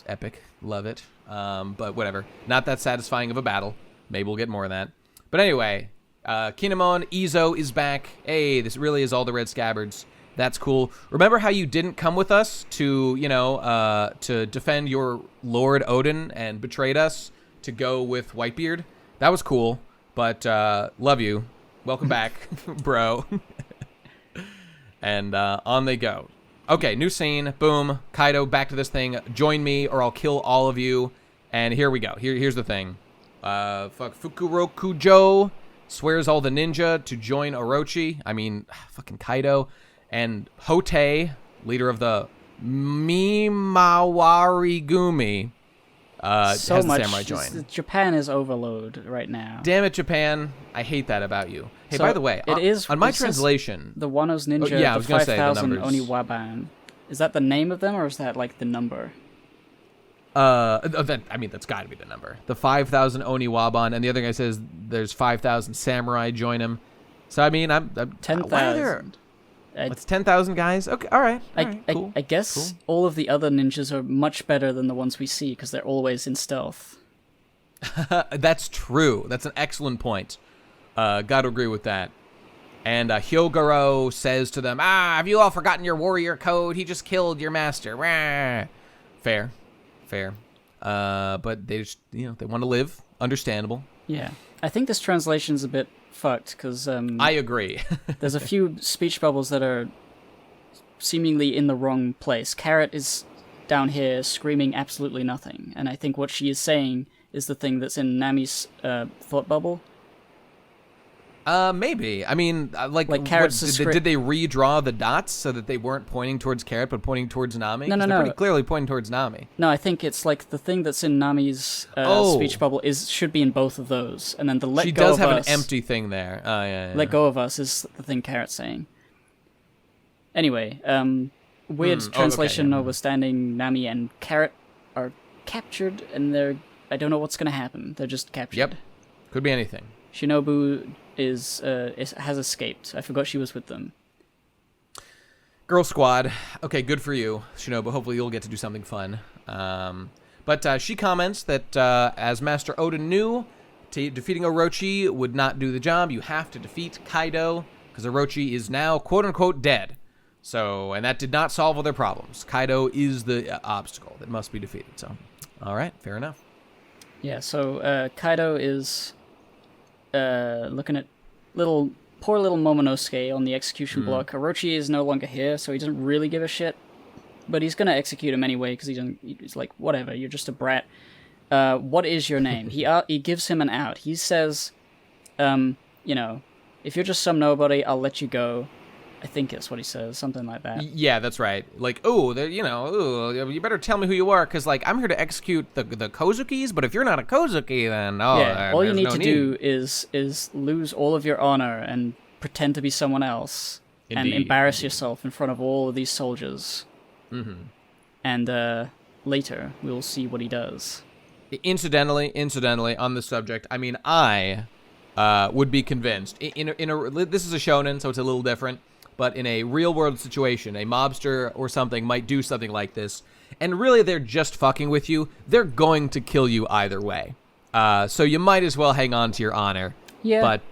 epic. Love it. But whatever. Not that satisfying of a battle. Maybe we'll get more of that. But anyway, Kinemon, Izo is back. Hey, this really is all the Red Scabbards. That's cool. Remember how you didn't come with us to, to defend your Lord Odin and betrayed us to go with Whitebeard? That was cool, but love you. Welcome back, bro. And on they go. Okay, new scene. Boom. Kaido, back to this thing. Join me or I'll kill all of you. And here we go. Here's the thing. Fukurokujo swears all the ninja to join Orochi. I mean, fucking Kaido. And Hotei, leader of the Mimawarigumi, So has the much. samurai join. Japan is overload right now. Damn it, Japan. I hate that about you. Hey, So by the way, it is on my it says translation... The Wano's Ninja, yeah, I the was gonna say the 5,000 numbers. Oniwaban. Is that the name of them, or is that like the number? that's got to be the number. The 5,000 Oniwaban, and the other guy says there's 5,000 samurai join him. So, I mean, I'm 10,000. It's 10,000 guys? Okay, all right. Cool. I guess all of the other ninjas are much better than the ones we see, because they're always in stealth. That's true. That's an excellent point. Got to agree with that. And Hyogoro says to them, have you all forgotten your warrior code? He just killed your master. Rah. Fair. But they just, they want to live. Understandable. Yeah. I think this translation's a bit fucked, because I agree. there's a few speech bubbles that are seemingly in the wrong place. Carrot is down here screaming absolutely nothing, and I think what she is saying is the thing that's in Nami's thought bubble. Maybe. I mean, Carrot's did they redraw the dots so that they weren't pointing towards Carrot but pointing towards Nami? No. They're pretty clearly pointing towards Nami. No, I think it's like the thing that's in Nami's speech bubble should be in both of those, and then the let she go of us. She does have an empty thing there. Oh, yeah. Let go of us is the thing Carrot's saying. Anyway, weird translation notwithstanding, Nami and Carrot are captured, and I don't know what's gonna happen. They're just captured. Yep. Could be anything. Shinobu has escaped. I forgot she was with them. Girl Squad. Okay, good for you, Shinobu. Hopefully you'll get to do something fun. But she comments that as Master Oda knew, defeating Orochi would not do the job. You have to defeat Kaido, because Orochi is now quote-unquote dead. So, and that did not solve all their problems. Kaido is the obstacle that must be defeated. So, all right, fair enough. Yeah, so Kaido is looking at poor little Momonosuke on the execution block. Orochi is no longer here, so he doesn't really give a shit. But he's gonna execute him anyway, because he's like, whatever, you're just a brat. What is your name? He gives him an out. He says, if you're just some nobody, I'll let you go. I think that's what he says, something like that. Yeah, that's right. Like, you better tell me who you are, because, I'm here to execute the Kozukis, but if you're not a Kozuki, then, all you need to do is lose all of your honor and pretend to be someone else. Indeed. And embarrass yourself in front of all of these soldiers. Mm-hmm. And later, we'll see what he does. Incidentally, on this subject, I mean, I would be convinced. This is a shonen, so it's a little different. But in a real-world situation, a mobster or something might do something like this, and really they're just fucking with you. They're going to kill you either way. So you might as well hang on to your honor. Yeah. But,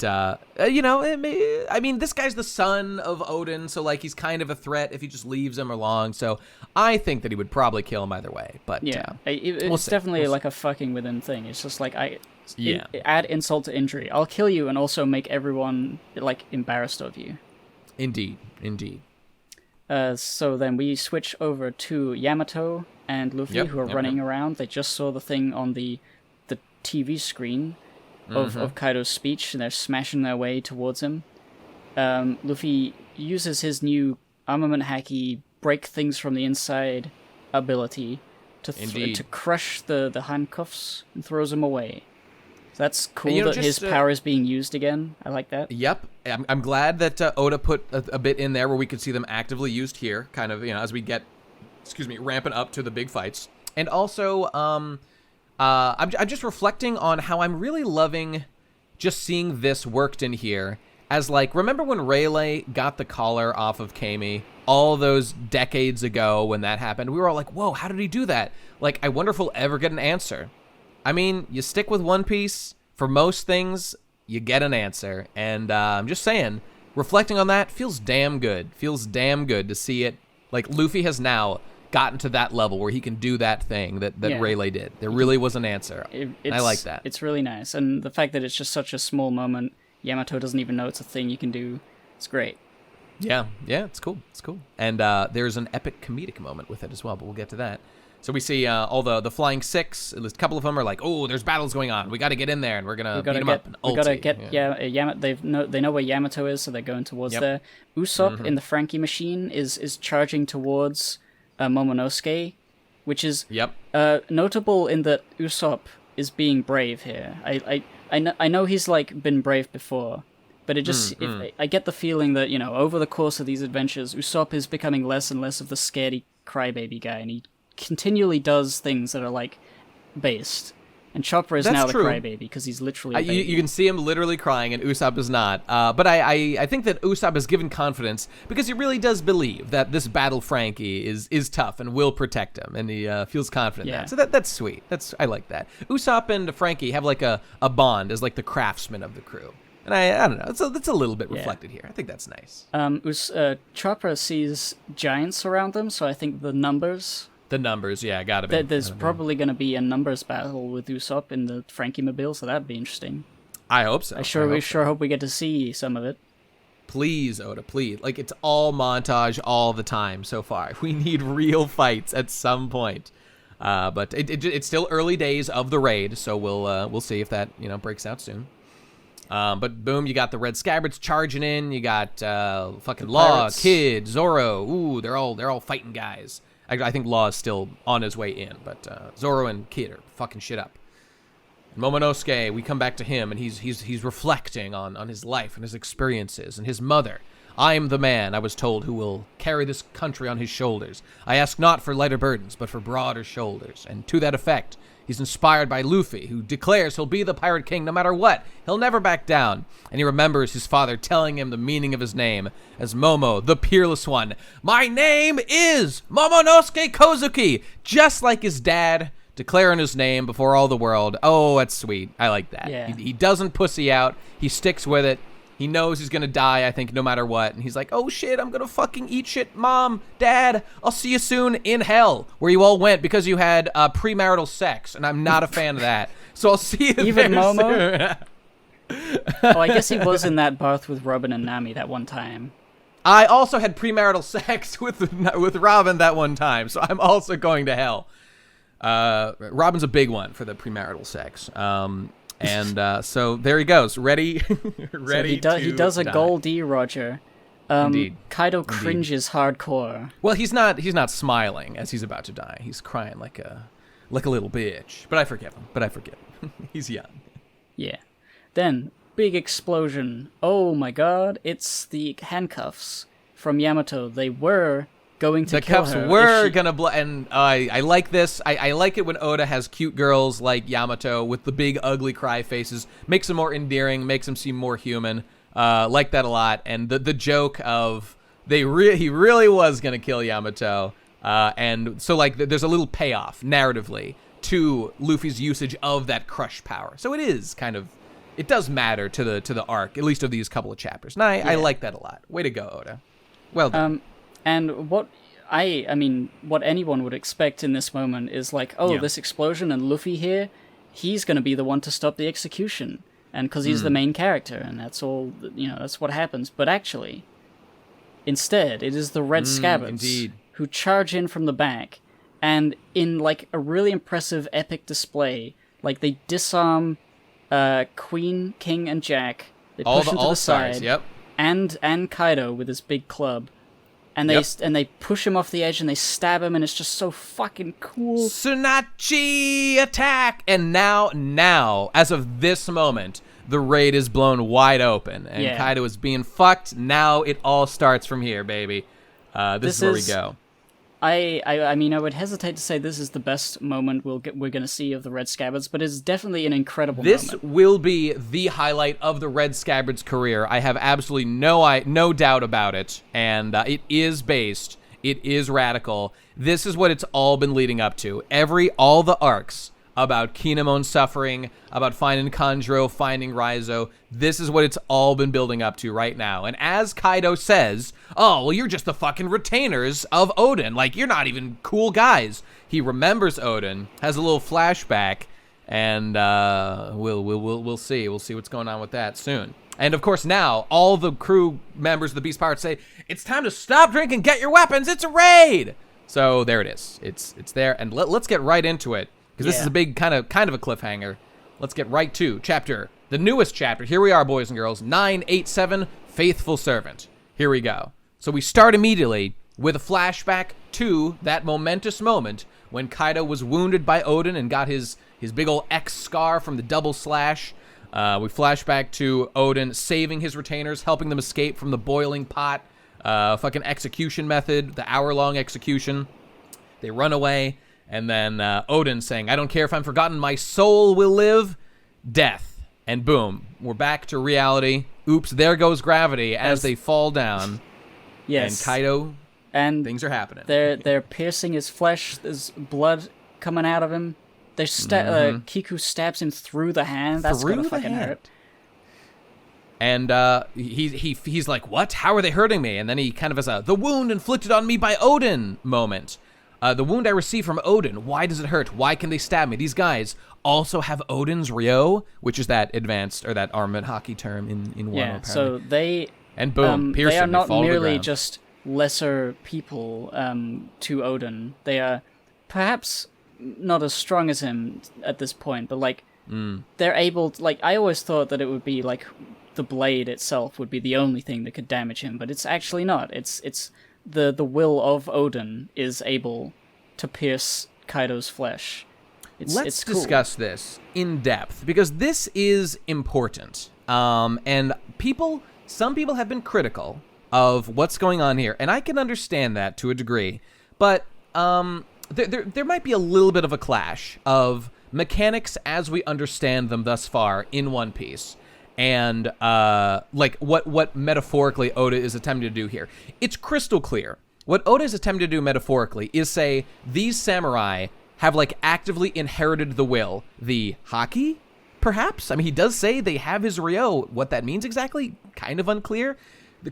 this guy's the son of Odin, so, he's kind of a threat if he just leaves him along. So I think that he would probably kill him either way. But it's definitely a fucking with him thing. It's just add insult to injury. I'll kill you and also make everyone, embarrassed of you. Indeed. So then we switch over to Yamato and Luffy, who are running around. They just saw the thing on the TV screen of Kaido's speech, and they're smashing their way towards him. Luffy uses his new armament hacky break things from the inside ability to crush the handcuffs and throws them away. That's cool that his power is being used again. I like that. Yep. I'm glad that Oda put a bit in there where we could see them actively used here, kind of, as we get, ramping up to the big fights. And also, I'm just reflecting on how I'm really loving just seeing this worked in here. As, remember when Rayleigh got the collar off of Kami all those decades ago when that happened? We were all like, whoa, how did he do that? I wonder if we'll ever get an answer. I mean, you stick with One Piece, for most things, you get an answer. And I'm just saying, reflecting on that feels damn good. Feels damn good to see it. Luffy has now gotten to that level where he can do that thing that Rayleigh did. There really was an answer. I like that. It's really nice. And the fact that it's just such a small moment, Yamato doesn't even know it's a thing you can do. It's great. Yeah, it's cool. And there's an epic comedic moment with it as well, but we'll get to that. So we see all the Flying Six, at least a couple of them are like, oh, there's battles going on. We got to get in there, and we're going to beat them up. And we got to get, they know where Yamato is, so they're going towards there. Usopp in the Frankie machine is charging towards Momonosuke, which is notable in that Usopp is being brave here. I know he's like been brave before, but it just I get the feeling that, you know, over the course of these adventures, Usopp is becoming less and less of the scaredy crybaby guy, and he continually does things that are like based. And Chopper is now the crybaby because he's literally a baby. You can see him literally crying, and Usopp is not. But I think that Usopp is given confidence because he really does believe that this battle Frankie is tough and will protect him, and he feels confident in that. So that's sweet. I like that. Usopp and Frankie have like a bond as like the craftsman of the crew. And I don't know, it's a little bit reflected here. I think that's nice. Chopper sees giants around them, so I think the numbers... gotta be. There's probably going to be a numbers battle with Usopp in the Frankie Mobile, so that'd be interesting. I hope so. We hope we get to see some of it. Please, Oda, please. Like, it's all montage all the time so far. We need real fights at some point. But it's still early days of the raid, so we'll see if that, you know, breaks out soon. But boom, you got the Red Scabbards charging in. You got fucking Law, Kid, Zoro. Ooh, they're all fighting guys. I think Law is still on his way in, but Zoro and Kid are fucking shit up. And Momonosuke, we come back to him, and he's reflecting on his life and his experiences and his mother. I am the man, I was told, who will carry this country on his shoulders. I ask not for lighter burdens, but for broader shoulders. And to that effect, he's inspired by Luffy, who declares he'll be the Pirate King no matter what. He'll never back down. And he remembers his father telling him the meaning of his name as Momo, the Peerless One. My name is Momonosuke Kozuki, just like his dad, declaring his name before all the world. Oh, that's sweet. I like that. Yeah. He doesn't pussy out. He sticks with it. He knows he's going to die, I think, no matter what. And he's like, oh, shit, I'm going to fucking eat shit. Mom, Dad, I'll see you soon in hell, where you all went because you had premarital sex, and I'm not a fan of that. So I'll see you Even there Momo? soon. Oh, I guess he was in that bath with Robin and Nami that one time. I also had premarital sex with Robin that one time, so I'm also going to hell. Robin's a big one for the premarital sex. And so there he goes, ready He does a die. Goldie, Roger. Indeed. Kaido cringes hardcore. Well, he's not smiling as he's about to die. He's crying like a little bitch. But I forgive him. He's young. Yeah. Then, big explosion. Oh my god, it's the handcuffs from Yamato. They were going to kill her. The cuffs were gonna and I like this. I like it when Oda has cute girls like Yamato with the big ugly cry faces. Makes them more endearing, makes them seem more human. Like that a lot. And the joke of he really was gonna kill Yamato. And so like there's a little payoff narratively to Luffy's usage of that crush power. So it does matter to the arc, at least of these couple of chapters. And I like that a lot. Way to go, Oda. Well done. And what what anyone would expect in this moment is like, this explosion and Luffy here, he's going to be the one to stop the execution. And because he's the main character, and that's all, that's what happens. But actually, instead, it is the Red Scabbards who charge in from the back, and in like a really impressive epic display, like they disarm Queen, King, and Jack. They push them to the side. Yep. And Kaido with his big club. And they push him off the edge and they stab him, and it's just so fucking cool. Tsunachi attack! And now, as of this moment, the raid is blown wide open, and Kaido is being fucked. Now it all starts from here, baby. This is where we go. I mean, I would hesitate to say this is the best moment we're going to see of the Red Scabbards, but it's definitely an incredible moment. This will be the highlight of the Red Scabbards' career. I have absolutely no doubt about it, and it is radical. This is what it's all been leading up to. All the arcs about Kinemon's suffering, about finding Kanjuro, finding Raizo. This is what it's all been building up to right now. And as Kaido says, oh, well, you're just the fucking retainers of Odin. Like, you're not even cool guys. He remembers Odin, has a little flashback, and we'll see. We'll see what's going on with that soon. And, of course, now, all the crew members of the Beast Pirates say, it's time to stop drinking, get your weapons, it's a raid! So there it is. It's there, and let's get right into it because this is a big kind of a cliffhanger. Let's get right to the newest chapter. Here we are, boys and girls. 987, Faithful Servant. Here we go. So we start immediately with a flashback to that momentous moment when Kaido was wounded by Odin and got his big old X scar from the double slash. We flash back to Odin saving his retainers, helping them escape from the boiling pot. Fucking execution method, the hour-long execution. They run away, and then Odin saying, I don't care if I'm forgotten, my soul will live. Death. And boom, we're back to reality. Oops, there goes gravity as they fall down. Yes. And Kaido, and things are happening. They're piercing his flesh. There's blood coming out of him. Kiku stabs him through the hand. That's gonna fucking hurt. And he's like, what? How are they hurting me? And then he kind of has the wound inflicted on me by Odin moment. The wound I received from Odin. Why does it hurt? Why can they stab me? These guys also have Odin's Ryo, which is that advanced or that armament hockey term in Wano. Yeah, apparently. So they and boom, pierce they are him, not fall to the merely ground. just lesser people to Odin. They are perhaps not as strong as him at this point, but like they're able to, like, I always thought that it would be like the blade itself would be the only thing that could damage him, but it's actually not. It's the will of Odin is able to pierce Kaido's flesh. Let's cool. discuss this in depth because this is important. And some people have been critical of what's going on here, and I can understand that to a degree, but there might be a little bit of a clash of mechanics as we understand them thus far in One Piece. And like what metaphorically Oda is attempting to do here. It's crystal clear. What Oda is attempting to do metaphorically is say these samurai have like actively inherited the will. The haki, perhaps? I mean, he does say they have his Ryo. What that means exactly, kind of unclear.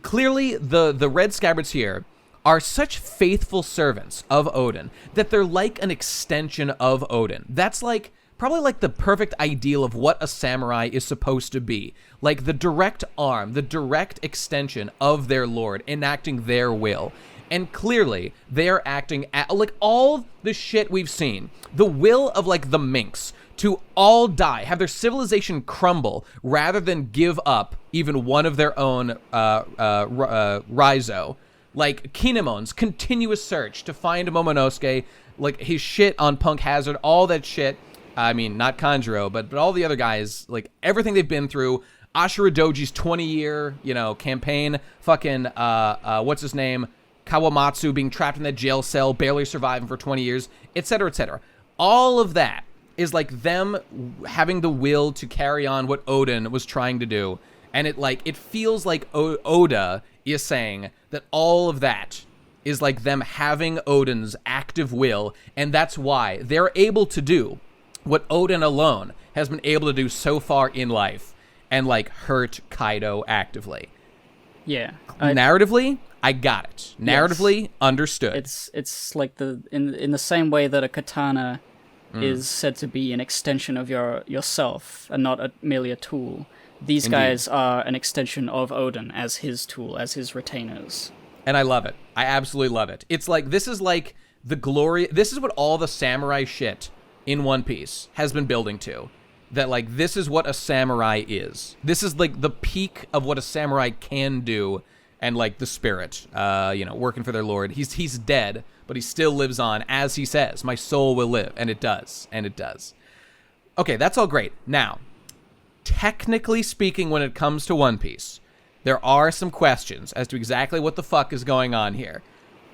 Clearly, the red scabbards here are such faithful servants of Odin that they're like an extension of Odin. That's like probably like the perfect ideal of what a samurai is supposed to be. Like the direct arm, the direct extension of their lord, enacting their will. And clearly, they are acting at, like, all the shit we've seen. The will of, like, the minks to all die, have their civilization crumble, rather than give up even one of their own Raizo. Like, Kinemon's continuous search to find Momonosuke, like, his shit on Punk Hazard, all that shit. I mean, not Kanjuro, but all the other guys, like, everything they've been through. Ashura Doji's 20-year, campaign. Fucking, what's his name? Kawamatsu being trapped in that jail cell, barely surviving for 20 years, etc., etc. All of that is like them having the will to carry on what Odin was trying to do. And it feels like Oda is saying that all of that is like them having Odin's active will, and that's why they're able to do what Odin alone has been able to do so far in life, and like hurt Kaido actively. Yeah. Narratively, I got it. Narratively, yes. Understood. It's like in the same way that a katana is said to be an extension of yourself and not merely a tool. These Indeed. guys are an extension of Odin as his tool, as his retainers. And I love it. I absolutely love it. It's like, this is like the glory. This is what all the samurai shit in One Piece has been building to. That, like, this is what a samurai is. This is, like, the peak of what a samurai can do, and, like, the spirit, working for their lord. He's dead, but he still lives on, as he says, my soul will live, and it does, and it does. Okay, that's all great. Now, technically speaking, when it comes to One Piece, there are some questions as to exactly what the fuck is going on here.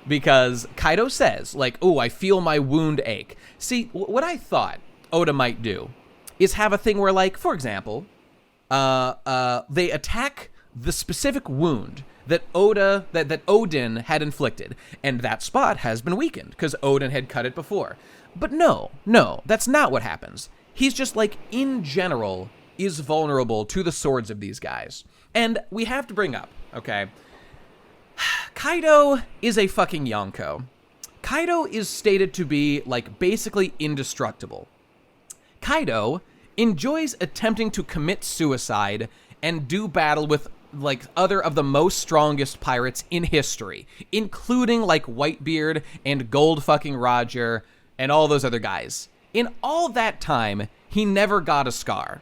Because Kaido says, like, oh, I feel my wound ache. See, what I thought Oda might do is have a thing where, like, for example, they attack the specific wound that Odin had inflicted, and that spot has been weakened because Odin had cut it before. But no, that's not what happens. He's just, like, in general, is vulnerable to the swords of these guys. And we have to bring up, okay, Kaido is a fucking Yonko. Kaido is stated to be, like, basically indestructible. Kaido enjoys attempting to commit suicide and do battle with like other of the most strongest pirates in history, including like Whitebeard and Gold fucking Roger and all those other guys. In all that time, he never got a scar,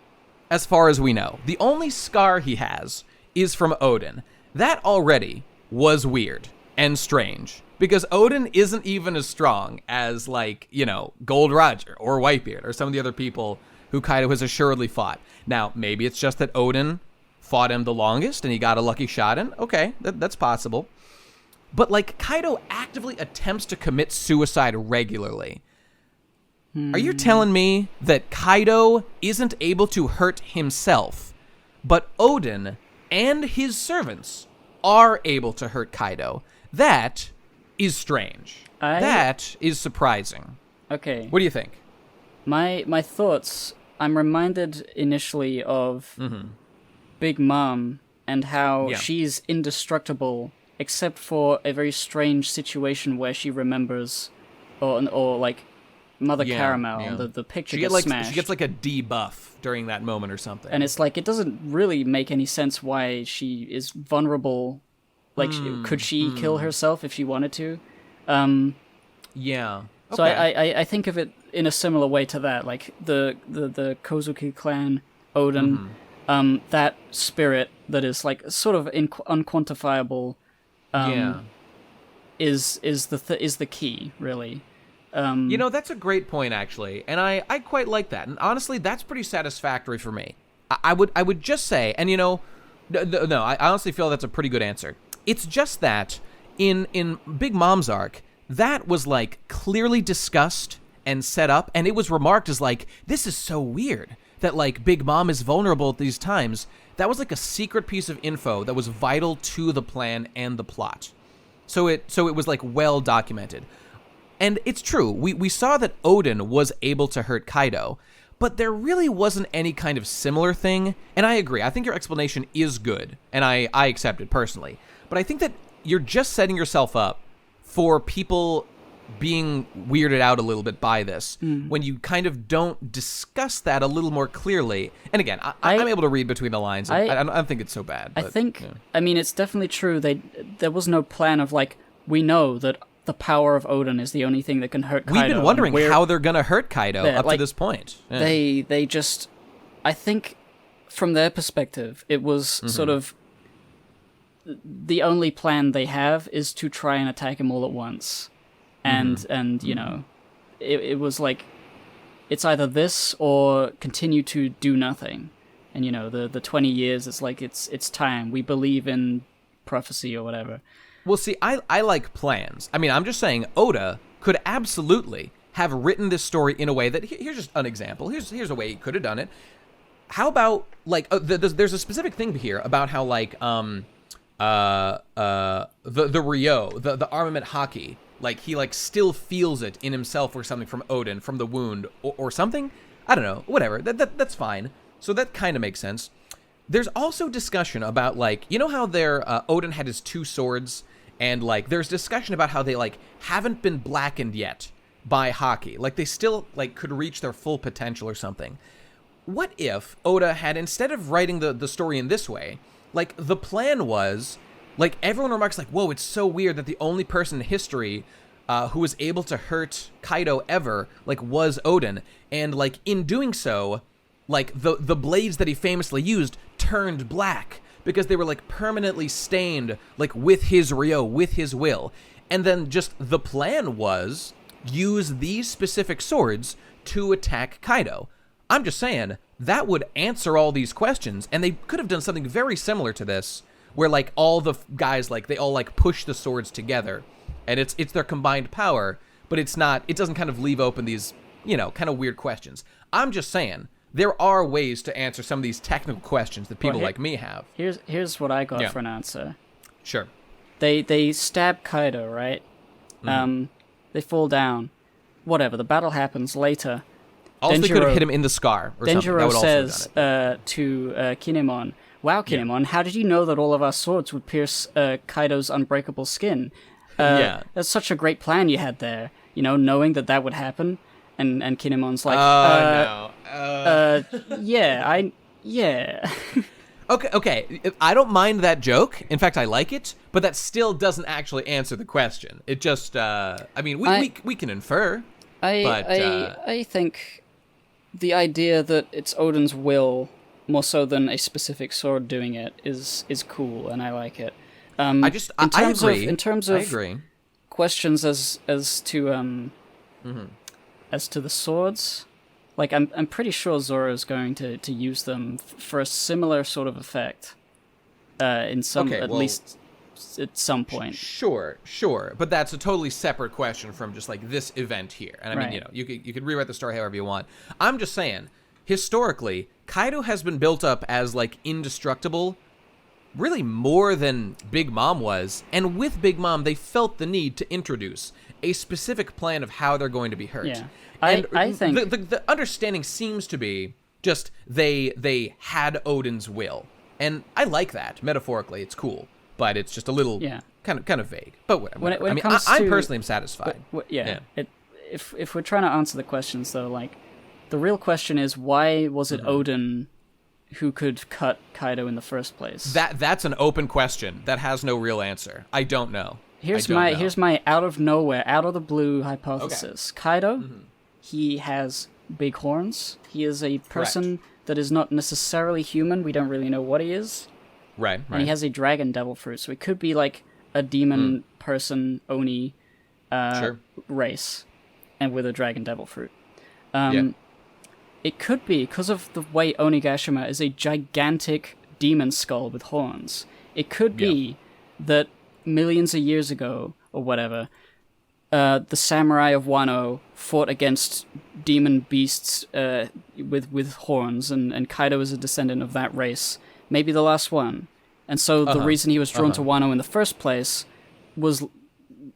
as far as we know. The only scar he has is from Odin. That already was weird and strange, because Odin isn't even as strong as, like, you know, Gold Roger or Whitebeard or some of the other people who Kaido has assuredly fought. Now, maybe it's just that Odin fought him the longest and he got a lucky shot in. Okay, that's possible. But, like, Kaido actively attempts to commit suicide regularly. Are you telling me that Kaido isn't able to hurt himself, but Odin and his servants are able to hurt Kaido? That is strange. That is surprising. Okay. What do you think? My thoughts, I'm reminded initially of Big Mom and how she's indestructible except for a very strange situation where she remembers or like Mother Caramel, the picture gets smashed. She gets like a debuff during that moment or something. And it's like, it doesn't really make any sense why she is vulnerable. Like, could she kill herself if she wanted to? Yeah. Okay. So I think of it in a similar way to that. Like, the Kozuki clan, Odin, that spirit that is, like, sort of unquantifiable, is the key, really. You know, that's a great point, actually, and I quite like that. And honestly, that's pretty satisfactory for me. I would just say, and you know, no, I honestly feel that's a pretty good answer. It's just that in Big Mom's arc, that was like clearly discussed and set up, and it was remarked as like, this is so weird that like Big Mom is vulnerable at these times. That was like a secret piece of info that was vital to the plan and the plot. So it was like well documented. And it's true, we saw that Odin was able to hurt Kaido, but there really wasn't any kind of similar thing, and I agree, I think your explanation is good, and I accept it personally, but I think that you're just setting yourself up for people being weirded out a little bit by this, when you kind of don't discuss that a little more clearly. And again, I'm able to read between the lines, I don't think it's so bad. But, I mean, it's definitely true, there was no plan of, like, we know that the power of Odin is the only thing that can hurt Kaido. We've been wondering how they're going to hurt Kaido up to this point. Yeah. They just... I think, from their perspective, it was sort of... The only plan they have is to try and attack him all at once. And you know, it was like... It's either this or continue to do nothing. And, you know, the 20 years, it's like, it's time. We believe in prophecy or whatever. Well, see, I like plans. I mean, I'm just saying Oda could absolutely have written this story in a way that, here's just an example. Here's a way he could have done it. How about, like, there's a specific thing here about how, like, the Ryo, the armament hockey, like, he, like, still feels it in himself or something from Odin, from the wound, or something? I don't know, whatever, that's fine. So that kind of makes sense. There's also discussion about, like, you know how Odin had his two swords, and, like, there's discussion about how they, like, haven't been blackened yet by hockey. Like, they still, like, could reach their full potential or something. What if Oda had, instead of writing the story in this way, like, the plan was, like, everyone remarks, like, whoa, it's so weird that the only person in history who was able to hurt Kaido ever, like, was Odin. And, like, in doing so, like, the blades that he famously used turned black because they were, like, permanently stained, like, with his Ryo, with his will. And then just the plan was use these specific swords to attack Kaido. I'm just saying, that would answer all these questions, and they could have done something very similar to this, where, like, all the guys, like, they all, like, push the swords together, and it's their combined power, but it doesn't kind of leave open these, you know, kind of weird questions. I'm just saying, there are ways to answer some of these technical questions that people like me have. Here's what I got for an answer. Sure. They stab Kaido, right? They fall down. Whatever, the battle happens later. Also, they could have hit him in the scar or something. Denjiro says to Kinemon, "Wow, Kinemon, how did you know that all of our swords would pierce Kaido's unbreakable skin? That's such a great plan you had there, you know, knowing that would happen." And Kinemon's like, no. yeah. Okay. I don't mind that joke. In fact, I like it, but that still doesn't actually answer the question. It just, I mean, we can infer. I think the idea that it's Odin's will more so than a specific sword doing it is cool, and I like it. I agree. In terms of questions as to the swords, like I'm pretty sure Zoro's going to use them for a similar sort of effect, least at some point. Sure, but that's a totally separate question from just like this event here. And I mean, you could rewrite the story however you want. I'm just saying, historically, Kaido has been built up as like indestructible, really more than Big Mom was, and with Big Mom, they felt the need to introduce a specific plan of how they're going to be hurt. Yeah, and I think the understanding seems to be just they had Odin's will, and I like that metaphorically. It's cool, but it's just a little kind of vague. But whatever. I personally am satisfied. If we're trying to answer the questions though, like the real question is why was it Odin who could cut Kaido in the first place? That's an open question that has no real answer. I don't know. Here's my out of nowhere, out of the blue hypothesis. Okay. Kaido, he has big horns. He is a person that is not necessarily human. We don't really know what he is. Right. And he has a dragon devil fruit, so he could be like a demon person Oni race, and with a dragon devil fruit. It could be because of the way Onigashima is a gigantic demon skull with horns. It could be that millions of years ago, or whatever, the samurai of Wano fought against demon beasts with horns, and Kaido is a descendant of that race. Maybe the last one. And so the reason he was drawn to Wano in the first place was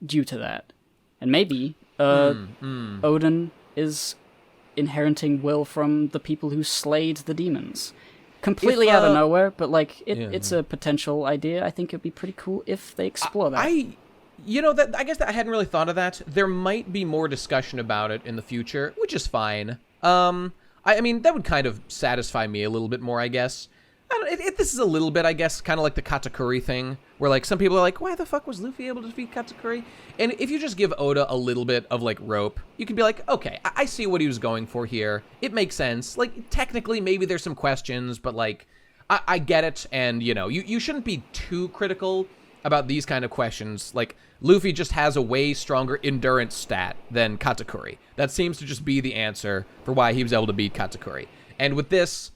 due to that. And maybe Odin is inheriting will from the people who slayed the demons. Completely out of nowhere, but like it's a potential idea. I think it'd be pretty cool if they explore that. I guess that I hadn't really thought of that. There might be more discussion about it in the future, which is fine. I mean, that would kind of satisfy me a little bit more, I guess. This is a little bit, I guess, kind of like the Katakuri thing, where like some people are like, why the fuck was Luffy able to defeat Katakuri? And if you just give Oda a little bit of like rope, you could be like, okay, I see what he was going for here. It makes sense. Like, technically, maybe there's some questions, but like, I get it. And, you shouldn't be too critical about these kind of questions. Like, Luffy just has a way stronger endurance stat than Katakuri. That seems to just be the answer for why he was able to beat Katakuri. And with this,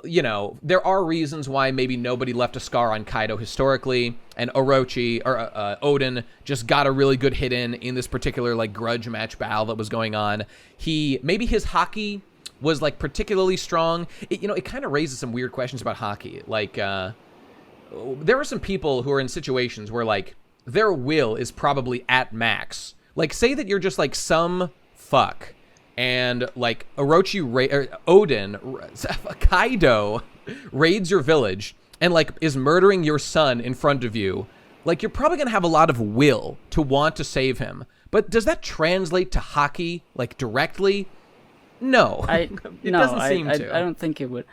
there are reasons why maybe nobody left a scar on Kaido historically, and Orochi, or Odin, just got a really good hit in this particular, like, grudge match battle that was going on. Maybe his haki was, like, particularly strong. It kind of raises some weird questions about haki. Like, there are some people who are in situations where, like, their will is probably at max. Like, say that you're just, like, some fuck, and like Kaido raids your village and like is murdering your son in front of you. Like, you're probably gonna have a lot of will to want to save him, but does that translate to haki like directly? No, it doesn't seem to. I don't think it would.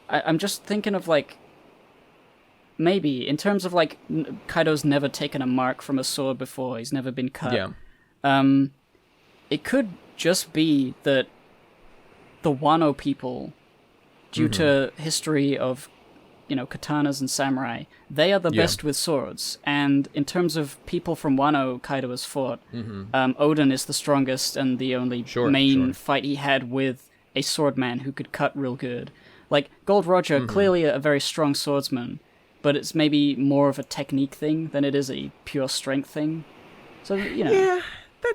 I'm just thinking of like maybe in terms of like Kaido's never taken a mark from a sword before. He's never been cut. Yeah. It could just be that the Wano people, due to history of, katanas and samurai, they are the best with swords. And in terms of people from Wano Kaido has fought, Odin is the strongest and the only main fight he had with a swordman who could cut real good. Like, Gold Roger, clearly a very strong swordsman, but it's maybe more of a technique thing than it is a pure strength thing. So, Yeah.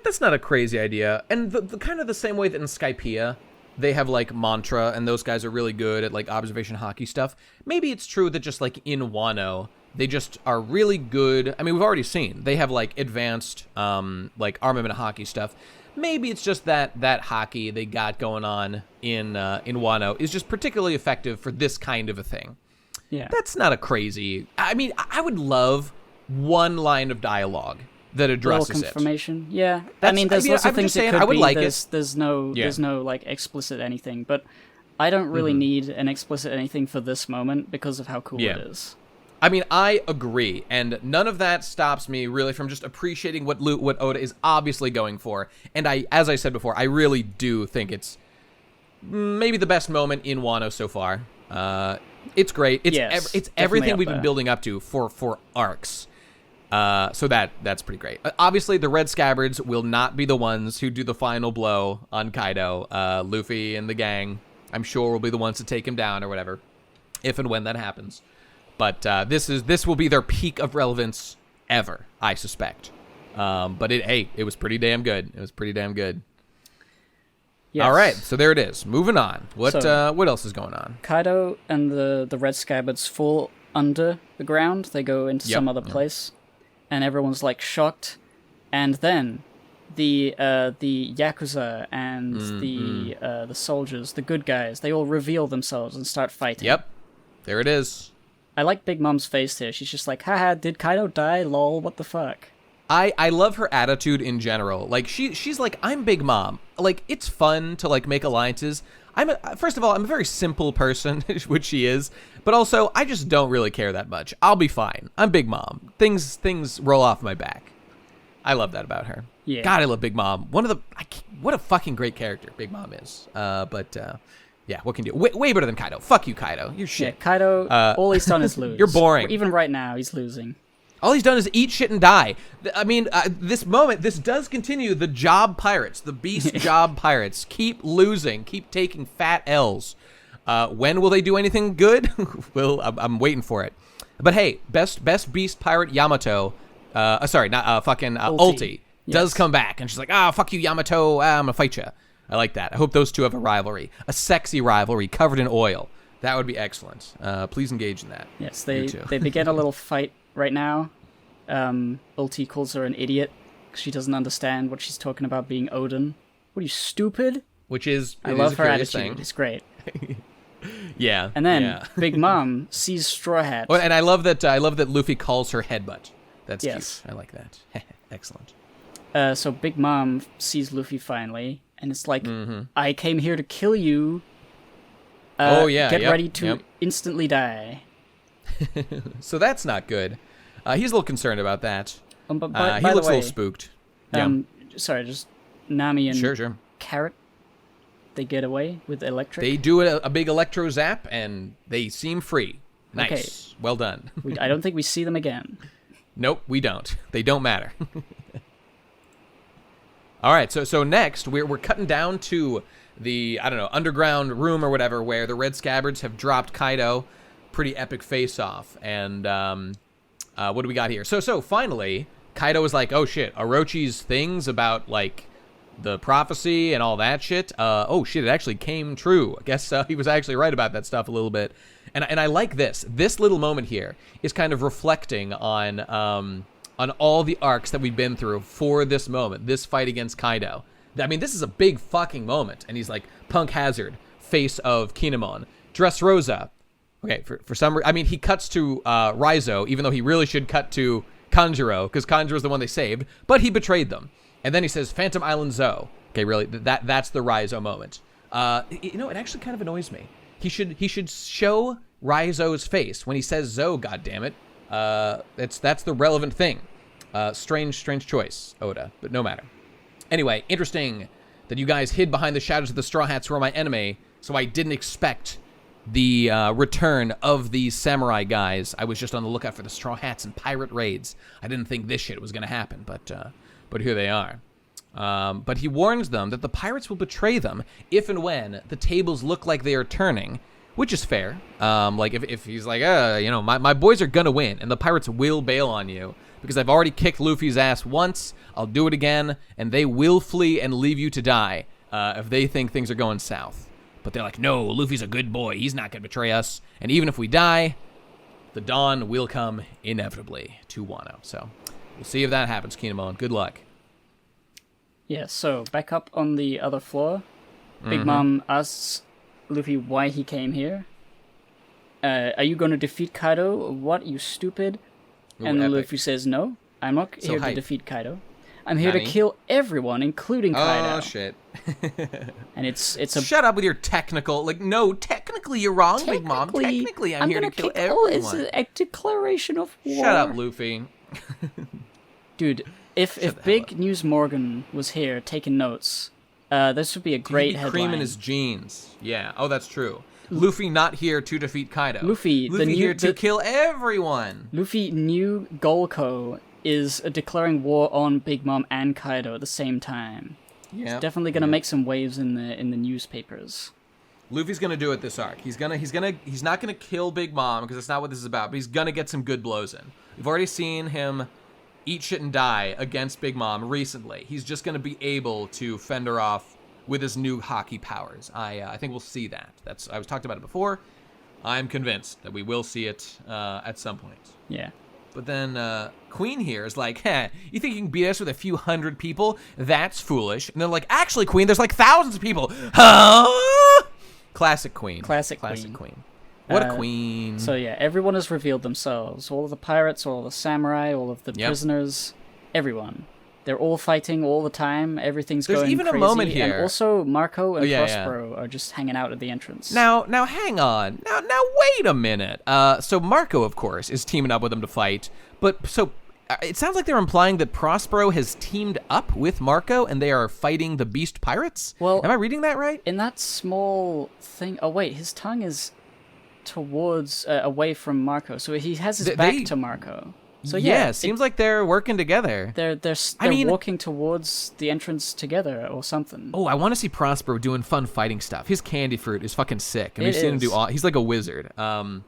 That's not a crazy idea. And the kind of the same way that in Skypiea, they have, like, mantra, and those guys are really good at, like, observation hockey stuff. Maybe it's true that just, like, in Wano, they just are really good. I mean, we've already seen. They have, like, advanced, like, armament hockey stuff. Maybe it's just that hockey they got going on in Wano is just particularly effective for this kind of a thing. Yeah. That's not a crazy... I mean, I would love one line of dialogue that addresses little confirmation. There's I mean, lots of things it could I would be. like there's no like explicit anything, but I don't really need an explicit anything for this moment because of how cool it is. I mean, I agree, and none of that stops me really from just appreciating what Oda is obviously going for. And as I said before, I really do think it's maybe the best moment in Wano so far. It's great. It's everything we've been building up to for arcs. So that's pretty great. Obviously, the Red Scabbards will not be the ones who do the final blow on Kaido. Luffy and the gang, I'm sure, will be the ones to take him down or whatever, if and when that happens. But this will be their peak of relevance ever, I suspect. But it was pretty damn good. It was pretty damn good. Yes. All right, so there it is. Moving on. What else is going on? Kaido and the Red Scabbards fall under the ground. They go into some other place, and everyone's like shocked. And then the Yakuza and the soldiers, the good guys, they all reveal themselves and start fighting. Yep, there it is. I like Big Mom's face here. She's just like, haha, did Kaido die? Lol, what the fuck? I love her attitude in general. Like, she's like, I'm Big Mom. Like, it's fun to, like, make alliances. First of all, I'm a very simple person, which she is. But also, I just don't really care that much. I'll be fine. I'm Big Mom. Things roll off my back. I love that about her. Yeah. God, I love Big Mom. What a fucking great character Big Mom is. Yeah, what can you do? Way better than Kaido. Fuck you, Kaido. You're shit. Yeah, Kaido, all he's done is lose. You're boring. Even right now, he's losing. All he's done is eat shit and die. I mean, this does continue. The job pirates, the beast job pirates, keep losing, keep taking fat L's. When will they do anything good? Well, I'm waiting for it. But hey, best beast pirate Yamato, Ulti, does come back. And she's like, fuck you, Yamato, I'm gonna fight you. I like that. I hope those two have a rivalry. A sexy rivalry covered in oil. That would be excellent. Please engage in that. Yes, they begin a little fight right now. Ulti calls her an idiot because she doesn't understand what she's talking about being Odin. What are you, stupid? I love her attitude. Thing. It's great. Yeah. And then Big Mom sees Straw Hat. Oh, and I love that Luffy calls her headbutt. That's cute. I like that. Excellent. So Big Mom sees Luffy finally, and it's like, I came here to kill you. Get ready to instantly die. So that's not good. He's a little concerned about that. But he looks a little spooked. Sorry, just Nami and sure. Carrot, they get away with electric. They do a big electro zap, and they seem free. Nice. Okay. Well done. I don't think we see them again. Nope, we don't. They don't matter. All right, so next, we're cutting down to the, underground room or whatever, where the Red Scabbards have dropped Kaido. Pretty epic face-off. And what do we got here? So finally, Kaido was like, oh shit, Orochi's things about, like, the prophecy and all that shit. Oh shit, it actually came true. I guess he was actually right about that stuff a little bit. And I like this. This little moment here is kind of reflecting on all the arcs that we've been through for this moment, this fight against Kaido. I mean, this is a big fucking moment. And he's like, Punk Hazard, face of Kinemon. Dressrosa. Okay, for some reason, I mean, he cuts to Raizo, even though he really should cut to Kanjuro, because Kanjuro's the one they saved, but he betrayed them. And then he says, Phantom Island Zo. Okay, really, that's the Raizo moment. It actually kind of annoys me. He should show Raizo's face when he says Zo, goddammit. That's the relevant thing. Strange choice, Oda, but no matter. Anyway, interesting that you guys hid behind the shadows of the Straw Hats who are my enemy, so I didn't expect the return of these samurai guys. I was just on the lookout for the Straw Hats and pirate raids. I didn't think this shit was going to happen, but here they are. But he warns them that the pirates will betray them if and when the tables look like they are turning, which is fair. Like if he's like, my boys are gonna win and the pirates will bail on you because I've already kicked Luffy's ass once, I'll do it again, and they will flee and leave you to die if they think things are going south. But they're like, no, Luffy's a good boy, he's not gonna betray us, and even if we die, the dawn will come inevitably to Wano. So we'll see if that happens, Kinemon. Good luck. Yeah, so back up on the other floor, Big Mom asks Luffy why he came here. Are you going to defeat Kaido? What, you stupid? And epic. Luffy says, no, I'm not here to defeat Kaido. I'm here to Nani? kill everyone, including Kaido. Oh shit! And it's a Shut up with your technical. Like, no, technically you're wrong, Big Mom. Technically, I'm here to kill everyone. It's a declaration of war. Shut up, Luffy. Dude, if Big News Morgan was here taking notes, this would be a great headline. Cream in his jeans. Yeah. Oh, that's true. Luffy not here to defeat Kaido. Luffy here to kill everyone. Luffy new Golko is declaring war on Big Mom and Kaido at the same time. Yeah. It's definitely gonna make some waves in the newspapers. Luffy's gonna do it this arc. He's not gonna kill Big Mom because that's not what this is about. But he's gonna get some good blows in. We've already seen him eat shit and die against Big Mom recently. He's just gonna be able to fend her off with his new hockey powers. I think we'll see that. I was talked about it before. I'm convinced that we will see it at some point. Yeah. But then Queen here is like, you think you can beat us with a few hundred people? That's foolish. And they're like, actually, Queen, there's like thousands of people. Huh? Classic Queen. Classic Queen. What a queen. So yeah, everyone has revealed themselves. All of the pirates, all of the samurai, all of the prisoners, everyone. They're all fighting all the time. Everything's There's going even crazy. a moment here. And also Marco and Prospero are just hanging out at the entrance. Now hang on. Now wait a minute. So Marco, of course, is teaming up with them to fight. But so it sounds like they're implying that Prospero has teamed up with Marco and they are fighting the Beast Pirates? Well, am I reading that right? In that small thing... Oh, wait, his tongue is towards... away from Marco. So he has his back to Marco. So yeah, seems like they're working together. They're walking towards the entrance together or something. Oh, I want to see Prospero doing fun fighting stuff. His candy fruit is fucking sick, and we've seen him do all. He's like a wizard. I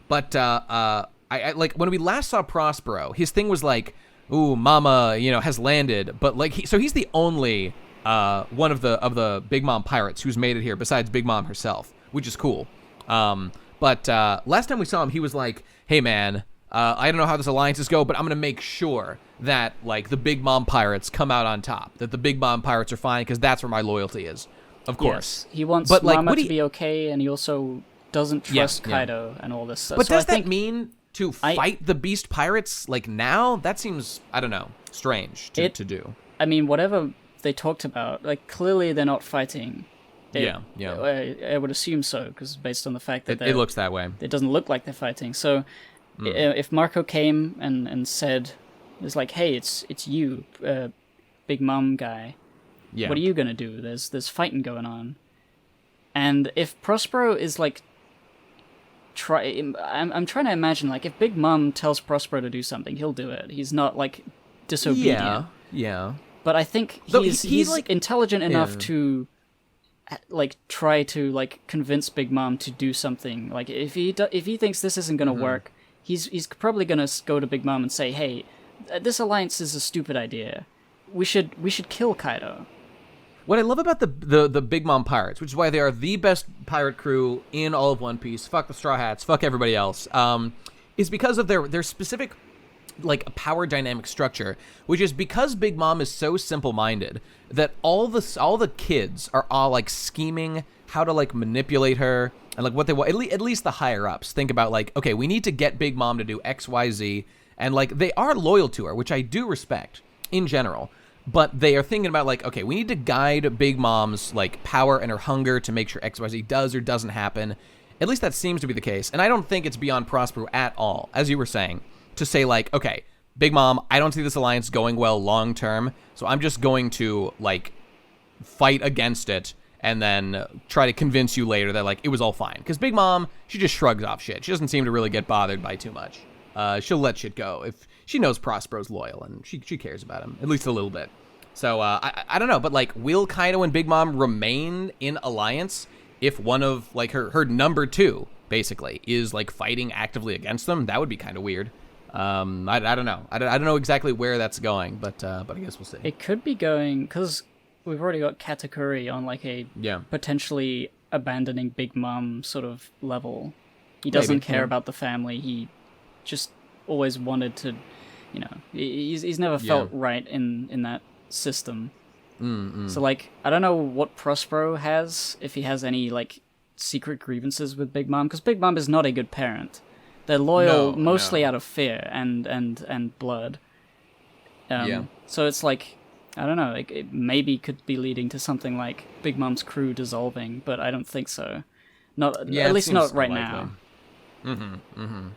like when we last saw Prospero, his thing was like, "Ooh, Mama, has landed," but like he's the only one of the Big Mom pirates who's made it here besides Big Mom herself, which is cool. But last time we saw him, he was like, "Hey, man." I don't know how this alliances go, but I'm going to make sure that, like, the Big Mom pirates come out on top. That the Big Mom pirates are fine, because that's where my loyalty is. Of course. Yes, he wants Mama to be okay, and he also doesn't trust Kaido and all this stuff. But does that mean to fight the Beast Pirates, like, now? That seems, I don't know, strange to do. I mean, whatever they talked about, like, clearly they're not fighting. I would assume so, because based on the fact that it looks that way. It doesn't look like they're fighting, so... If Marco came and said, "It's like, hey, it's you, Big Mom guy. What are you gonna do? There's fighting going on." And if Prospero is like, I'm trying to imagine, like, if Big Mom tells Prospero to do something, he'll do it. He's not like disobedient. Yeah. But I think he's like intelligent enough to like try to like convince Big Mom to do something. Like if he thinks this isn't gonna work. He's probably gonna go to Big Mom and say, "Hey, this alliance is a stupid idea. We should kill Kaido." What I love about the Big Mom pirates, which is why they are the best pirate crew in all of One Piece. Fuck the Straw Hats. Fuck everybody else. Is because of their specific like power dynamic structure, which is because Big Mom is so simple-minded that all the kids are all like scheming how to like manipulate her. And like what they want, at least the higher ups think about like, okay, we need to get Big Mom to do X, Y, Z, and like they are loyal to her, which I do respect in general. But they are thinking about like, okay, we need to guide Big Mom's like power and her hunger to make sure X, Y, Z does or doesn't happen. At least that seems to be the case, and I don't think it's beyond Prospero at all, as you were saying, to say like, okay, Big Mom, I don't see this alliance going well long term, so I'm just going to like fight against it. And then try to convince you later that, like, it was all fine. Because Big Mom, she just shrugs off shit. She doesn't seem to really get bothered by too much. She'll let shit go if she knows Prospero's loyal and she cares about him, at least a little bit. So, I don't know, but, like, will Kaido and Big Mom remain in alliance if one of, like, her number two, basically, is, like, fighting actively against them? That would be kind of weird. I don't know. I don't know exactly where that's going, but I guess we'll see. It could be going, because... We've already got Katakuri on like a potentially abandoning Big Mom sort of level. He doesn't care about the family. He just always wanted to, he's never felt right in that system. So like, I don't know what Prospero has, if he has any like secret grievances with Big Mom, because Big Mom is not a good parent. They're loyal mostly out of fear and blood. So it's like, I don't know. It maybe could be leading to something like Big Mom's crew dissolving, but I don't think so. Not Yeah, at it least not seems right unlikely. now.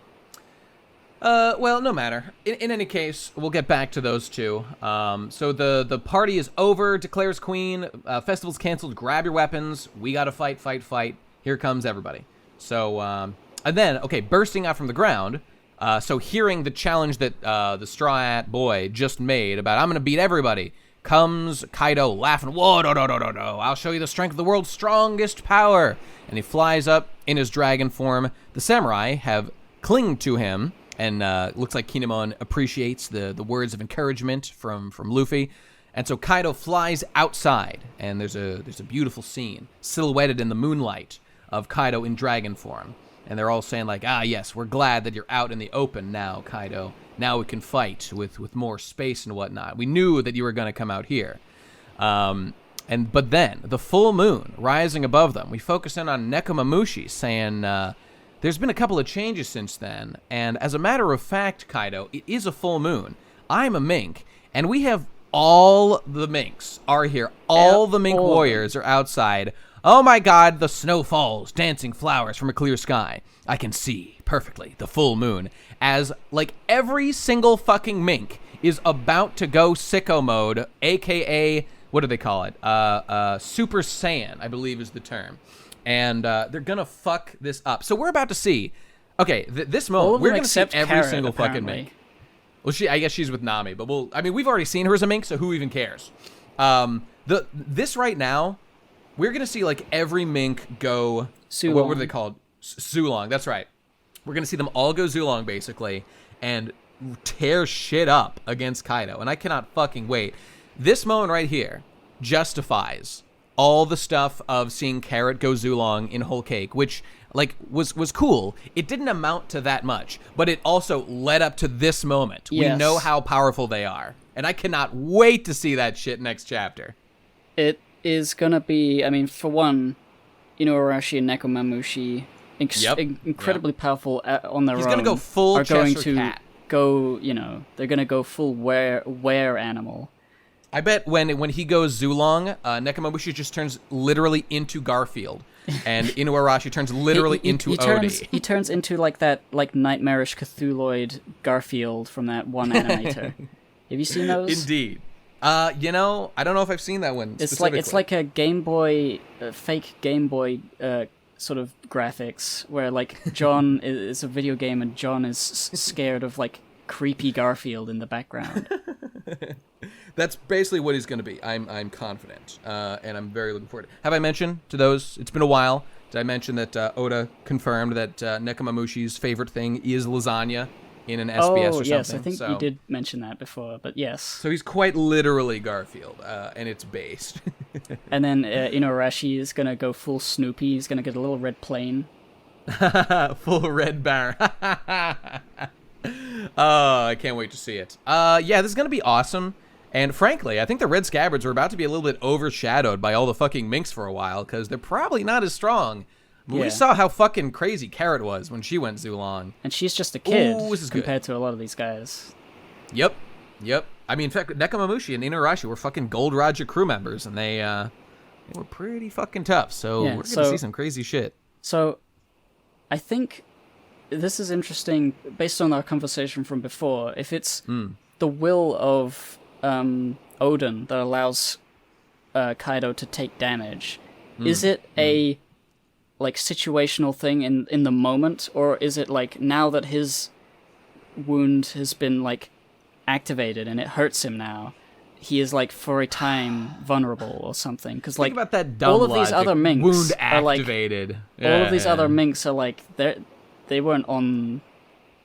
Well, no matter. In any case, we'll get back to those two. So the party is over, declares Queen. Festival's canceled. Grab your weapons. We gotta fight, fight, fight. Here comes everybody. So, and then, okay, bursting out from the ground. So hearing the challenge that the Straw Hat Boy just made about, I'm gonna beat everybody, comes Kaido laughing. Whoa, no, no, no, no, no. I'll show you the strength of the world's strongest power. And he flies up in his dragon form. The samurai have clinged to him. And looks like Kinemon appreciates the words of encouragement from Luffy. And so Kaido flies outside, and there's a beautiful scene silhouetted in the moonlight of Kaido in dragon form. And they're all saying like, yes, we're glad that you're out in the open now, Kaido. Now we can fight with more space and whatnot. We knew that you were going to come out here. But then the full moon rising above them, we focus in on Nekomamushi saying, there's been a couple of changes since then, and as a matter of fact, Kaido, it is a full moon. I'm a mink, and we have all the minks are here. All the mink warriors are outside. Oh my god, the snow falls, dancing flowers from a clear sky. I can see perfectly the full moon, as like every single fucking mink is about to go sicko mode, aka, what do they call it? Super Saiyan, I believe is the term. And they're gonna fuck this up. So we're about to see. Okay, this moment we're gonna see every Carrot, single fucking mink. Well, I guess she's with Nami, but we've already seen her as a mink, so who even cares? This right now, we're gonna see like every mink go. Zulong. What are they called? Zulong. That's right. We're gonna see them all go Zulong basically, and tear shit up against Kaido, and I cannot fucking wait. This moment right here justifies all the stuff of seeing Carrot go Zulong in Whole Cake, which like was cool. It didn't amount to that much, but it also led up to this moment. Yes. We know how powerful they are, and I cannot wait to see that shit next chapter. It is gonna be, I mean, for one, Inuarashi and Nekomamushi, incredibly powerful on their own. He's gonna go full are going Cheshire to Cat. Go, they're gonna go full were animal. I bet when he goes Zulong, Nekomamushi just turns literally into Garfield, and Inuarashi turns literally into Odie. He turns into like that nightmarish Cthulhuoid Garfield from that one animator. Have you seen those? Indeed. I don't know if I've seen that one specifically. It's like a Game Boy, fake Game Boy sort of graphics where like John is a video game and John is scared of like creepy Garfield in the background. That's basically what he's going to be. I'm confident, and I'm very looking forward. Have I mentioned to those? It's been a while. Did I mention that Oda confirmed that Nekomamushi's favorite thing is lasagna in an SBS or something? Yes, I think you did mention that before, but yes. So he's quite literally Garfield, and it's based. And then Inuarashi is going to go full Snoopy. He's going to get a little red plane. Full red Baron. Oh, I can't wait to see it. Yeah, this is going to be awesome. And frankly, I think the Red Scabbards are about to be a little bit overshadowed by all the fucking minks for a while, because they're probably not as strong. But we saw how fucking crazy Carrot was when she went Zulong. And she's just a kid compared to a lot of these guys. Yep. I mean, in fact, Nekomamushi and Inuarashi were fucking Gold Roger crew members, and they were pretty fucking tough. So we're going to see some crazy shit. So I think this is interesting based on our conversation from before. If it's the will of Odin that allows Kaido to take damage, is it a like situational thing in the moment, or is it like now that his wound has been like activated and it hurts him now, he is like for a time vulnerable or something? Because like about that dumb all of these other minks wound activated. All of these other minks are like they weren't on,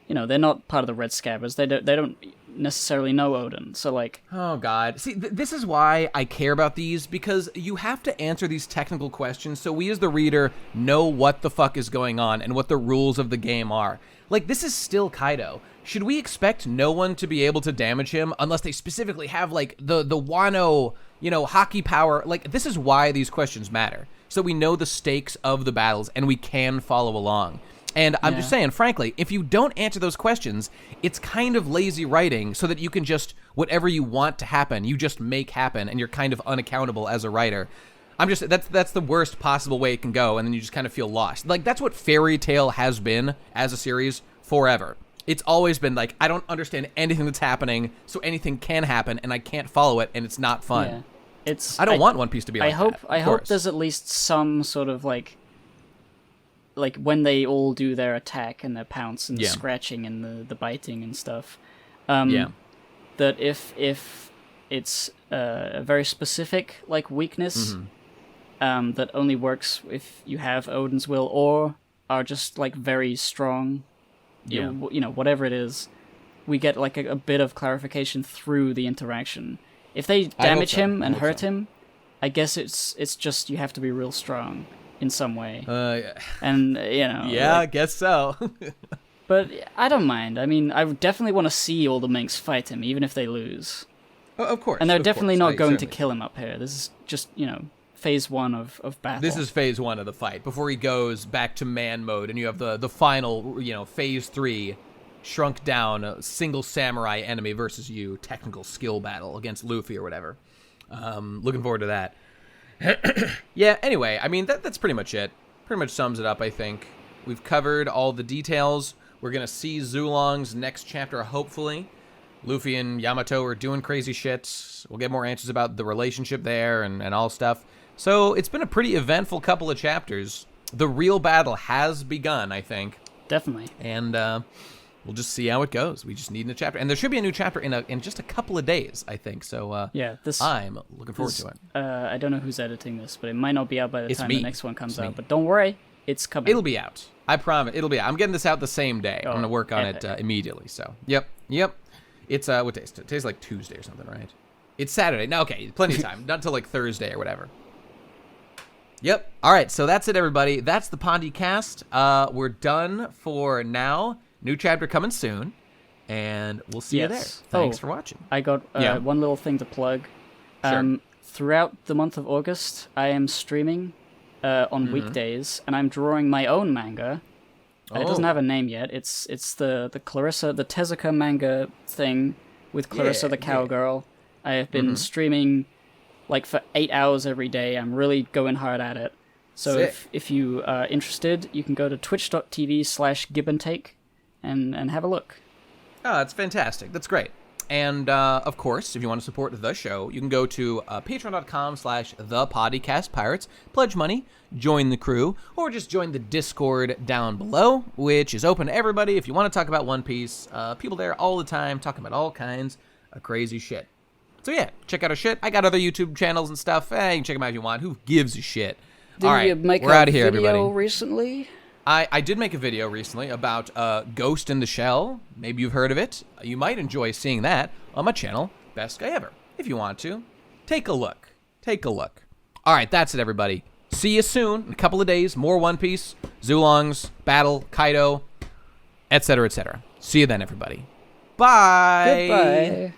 they're not part of the Red Scabbards. They don't necessarily know Odin. So like, oh god, see, this is why I care about these, because you have to answer these technical questions so we as the reader know what the fuck is going on and what the rules of the game are. Like, this is still Kaido. Should we expect no one to be able to damage him unless they specifically have like the Wano, hockey power? Like, this is why these questions matter, so we know the stakes of the battles and we can follow along. And I'm just saying, frankly, if you don't answer those questions, it's kind of lazy writing so that you can just, whatever you want to happen, you just make happen, and you're kind of unaccountable as a writer. That's the worst possible way it can go, and then you just kind of feel lost. Like, that's what Fairy Tail has been as a series forever. It's always been like, I don't understand anything that's happening, so anything can happen, and I can't follow it, and it's not fun. Yeah. I don't want One Piece to be like that. I hope there's at least some sort of like when they all do their attack and their pounce and the scratching and the biting and stuff. That if it's a very specific like weakness that only works if you have Odin's will or are just like very strong, you know, whatever it is, we get like a bit of clarification through the interaction. If they damage him and hurt him, I guess it's just you have to be real strong in some way. And, you know... Yeah, like, I guess so. But I don't mind. I mean, I definitely want to see all the Minks fight him, even if they lose. Oh, of course. And they're definitely not going to kill him up here. This is just, you know, phase 1 of battle. This is phase 1 of the fight, before he goes back to man mode, and you have the final, you know, phase 3, shrunk down, single samurai enemy versus you, technical skill battle against Luffy or whatever. Looking forward to that. Yeah, anyway, I mean, that's pretty much it. Pretty much sums it up, I think. We've covered all the details. We're going to see Zulong's next chapter, hopefully. Luffy and Yamato are doing crazy shit. We'll get more answers about the relationship there and all stuff. So it's been a pretty eventful couple of chapters. The real battle has begun, I think. Definitely. And we'll just see how it goes. We just need a new chapter. And there should be a new chapter in just a couple of days, I think. So I'm looking forward to it. I don't know who's editing this, but it might not be out by the time the next one comes out. Me. But don't worry, it's coming. It'll be out. I promise. It'll be out. I'm getting this out the same day. I'm going to work on it immediately. So, yep. It's, what day is it? Today's like Tuesday or something, right? It's Saturday. No, okay, plenty of time. Not until like Thursday or whatever. Yep. All right, so that's it, everybody. That's the Pondcast. We're done for now. New chapter coming soon, and we'll see you there. Thanks for watching. I got one little thing to plug. Sure. Throughout the month of August, I am streaming on weekdays, and I'm drawing my own manga. It doesn't have a name yet. It's the Clarissa, the Tezuka manga thing with Clarissa the Cowgirl. I have been streaming like for 8 hours every day. I'm really going hard at it. So if you are interested, you can go to twitch.tv/giveandtake and have a look. Oh, that's fantastic. That's great. And, of course, if you want to support the show, you can go to patreon.com/thepodcastpirates, pledge money, join the crew, or just join the Discord down below, which is open to everybody. If you want to talk about One Piece, people there all the time talking about all kinds of crazy shit. So, yeah, check out our shit. I got other YouTube channels and stuff. You can check them out if you want. Who gives a shit? All right, we're out of here, everybody. Did you make a video recently? I did make a video recently about Ghost in the Shell. Maybe you've heard of it. You might enjoy seeing that on my channel, Best Guy Ever. If you want to, take a look. All right, that's it, everybody. See you soon. In a couple of days, more One Piece, Zulong's battle, Kaido, etc., etc. See you then, everybody. Bye. Goodbye.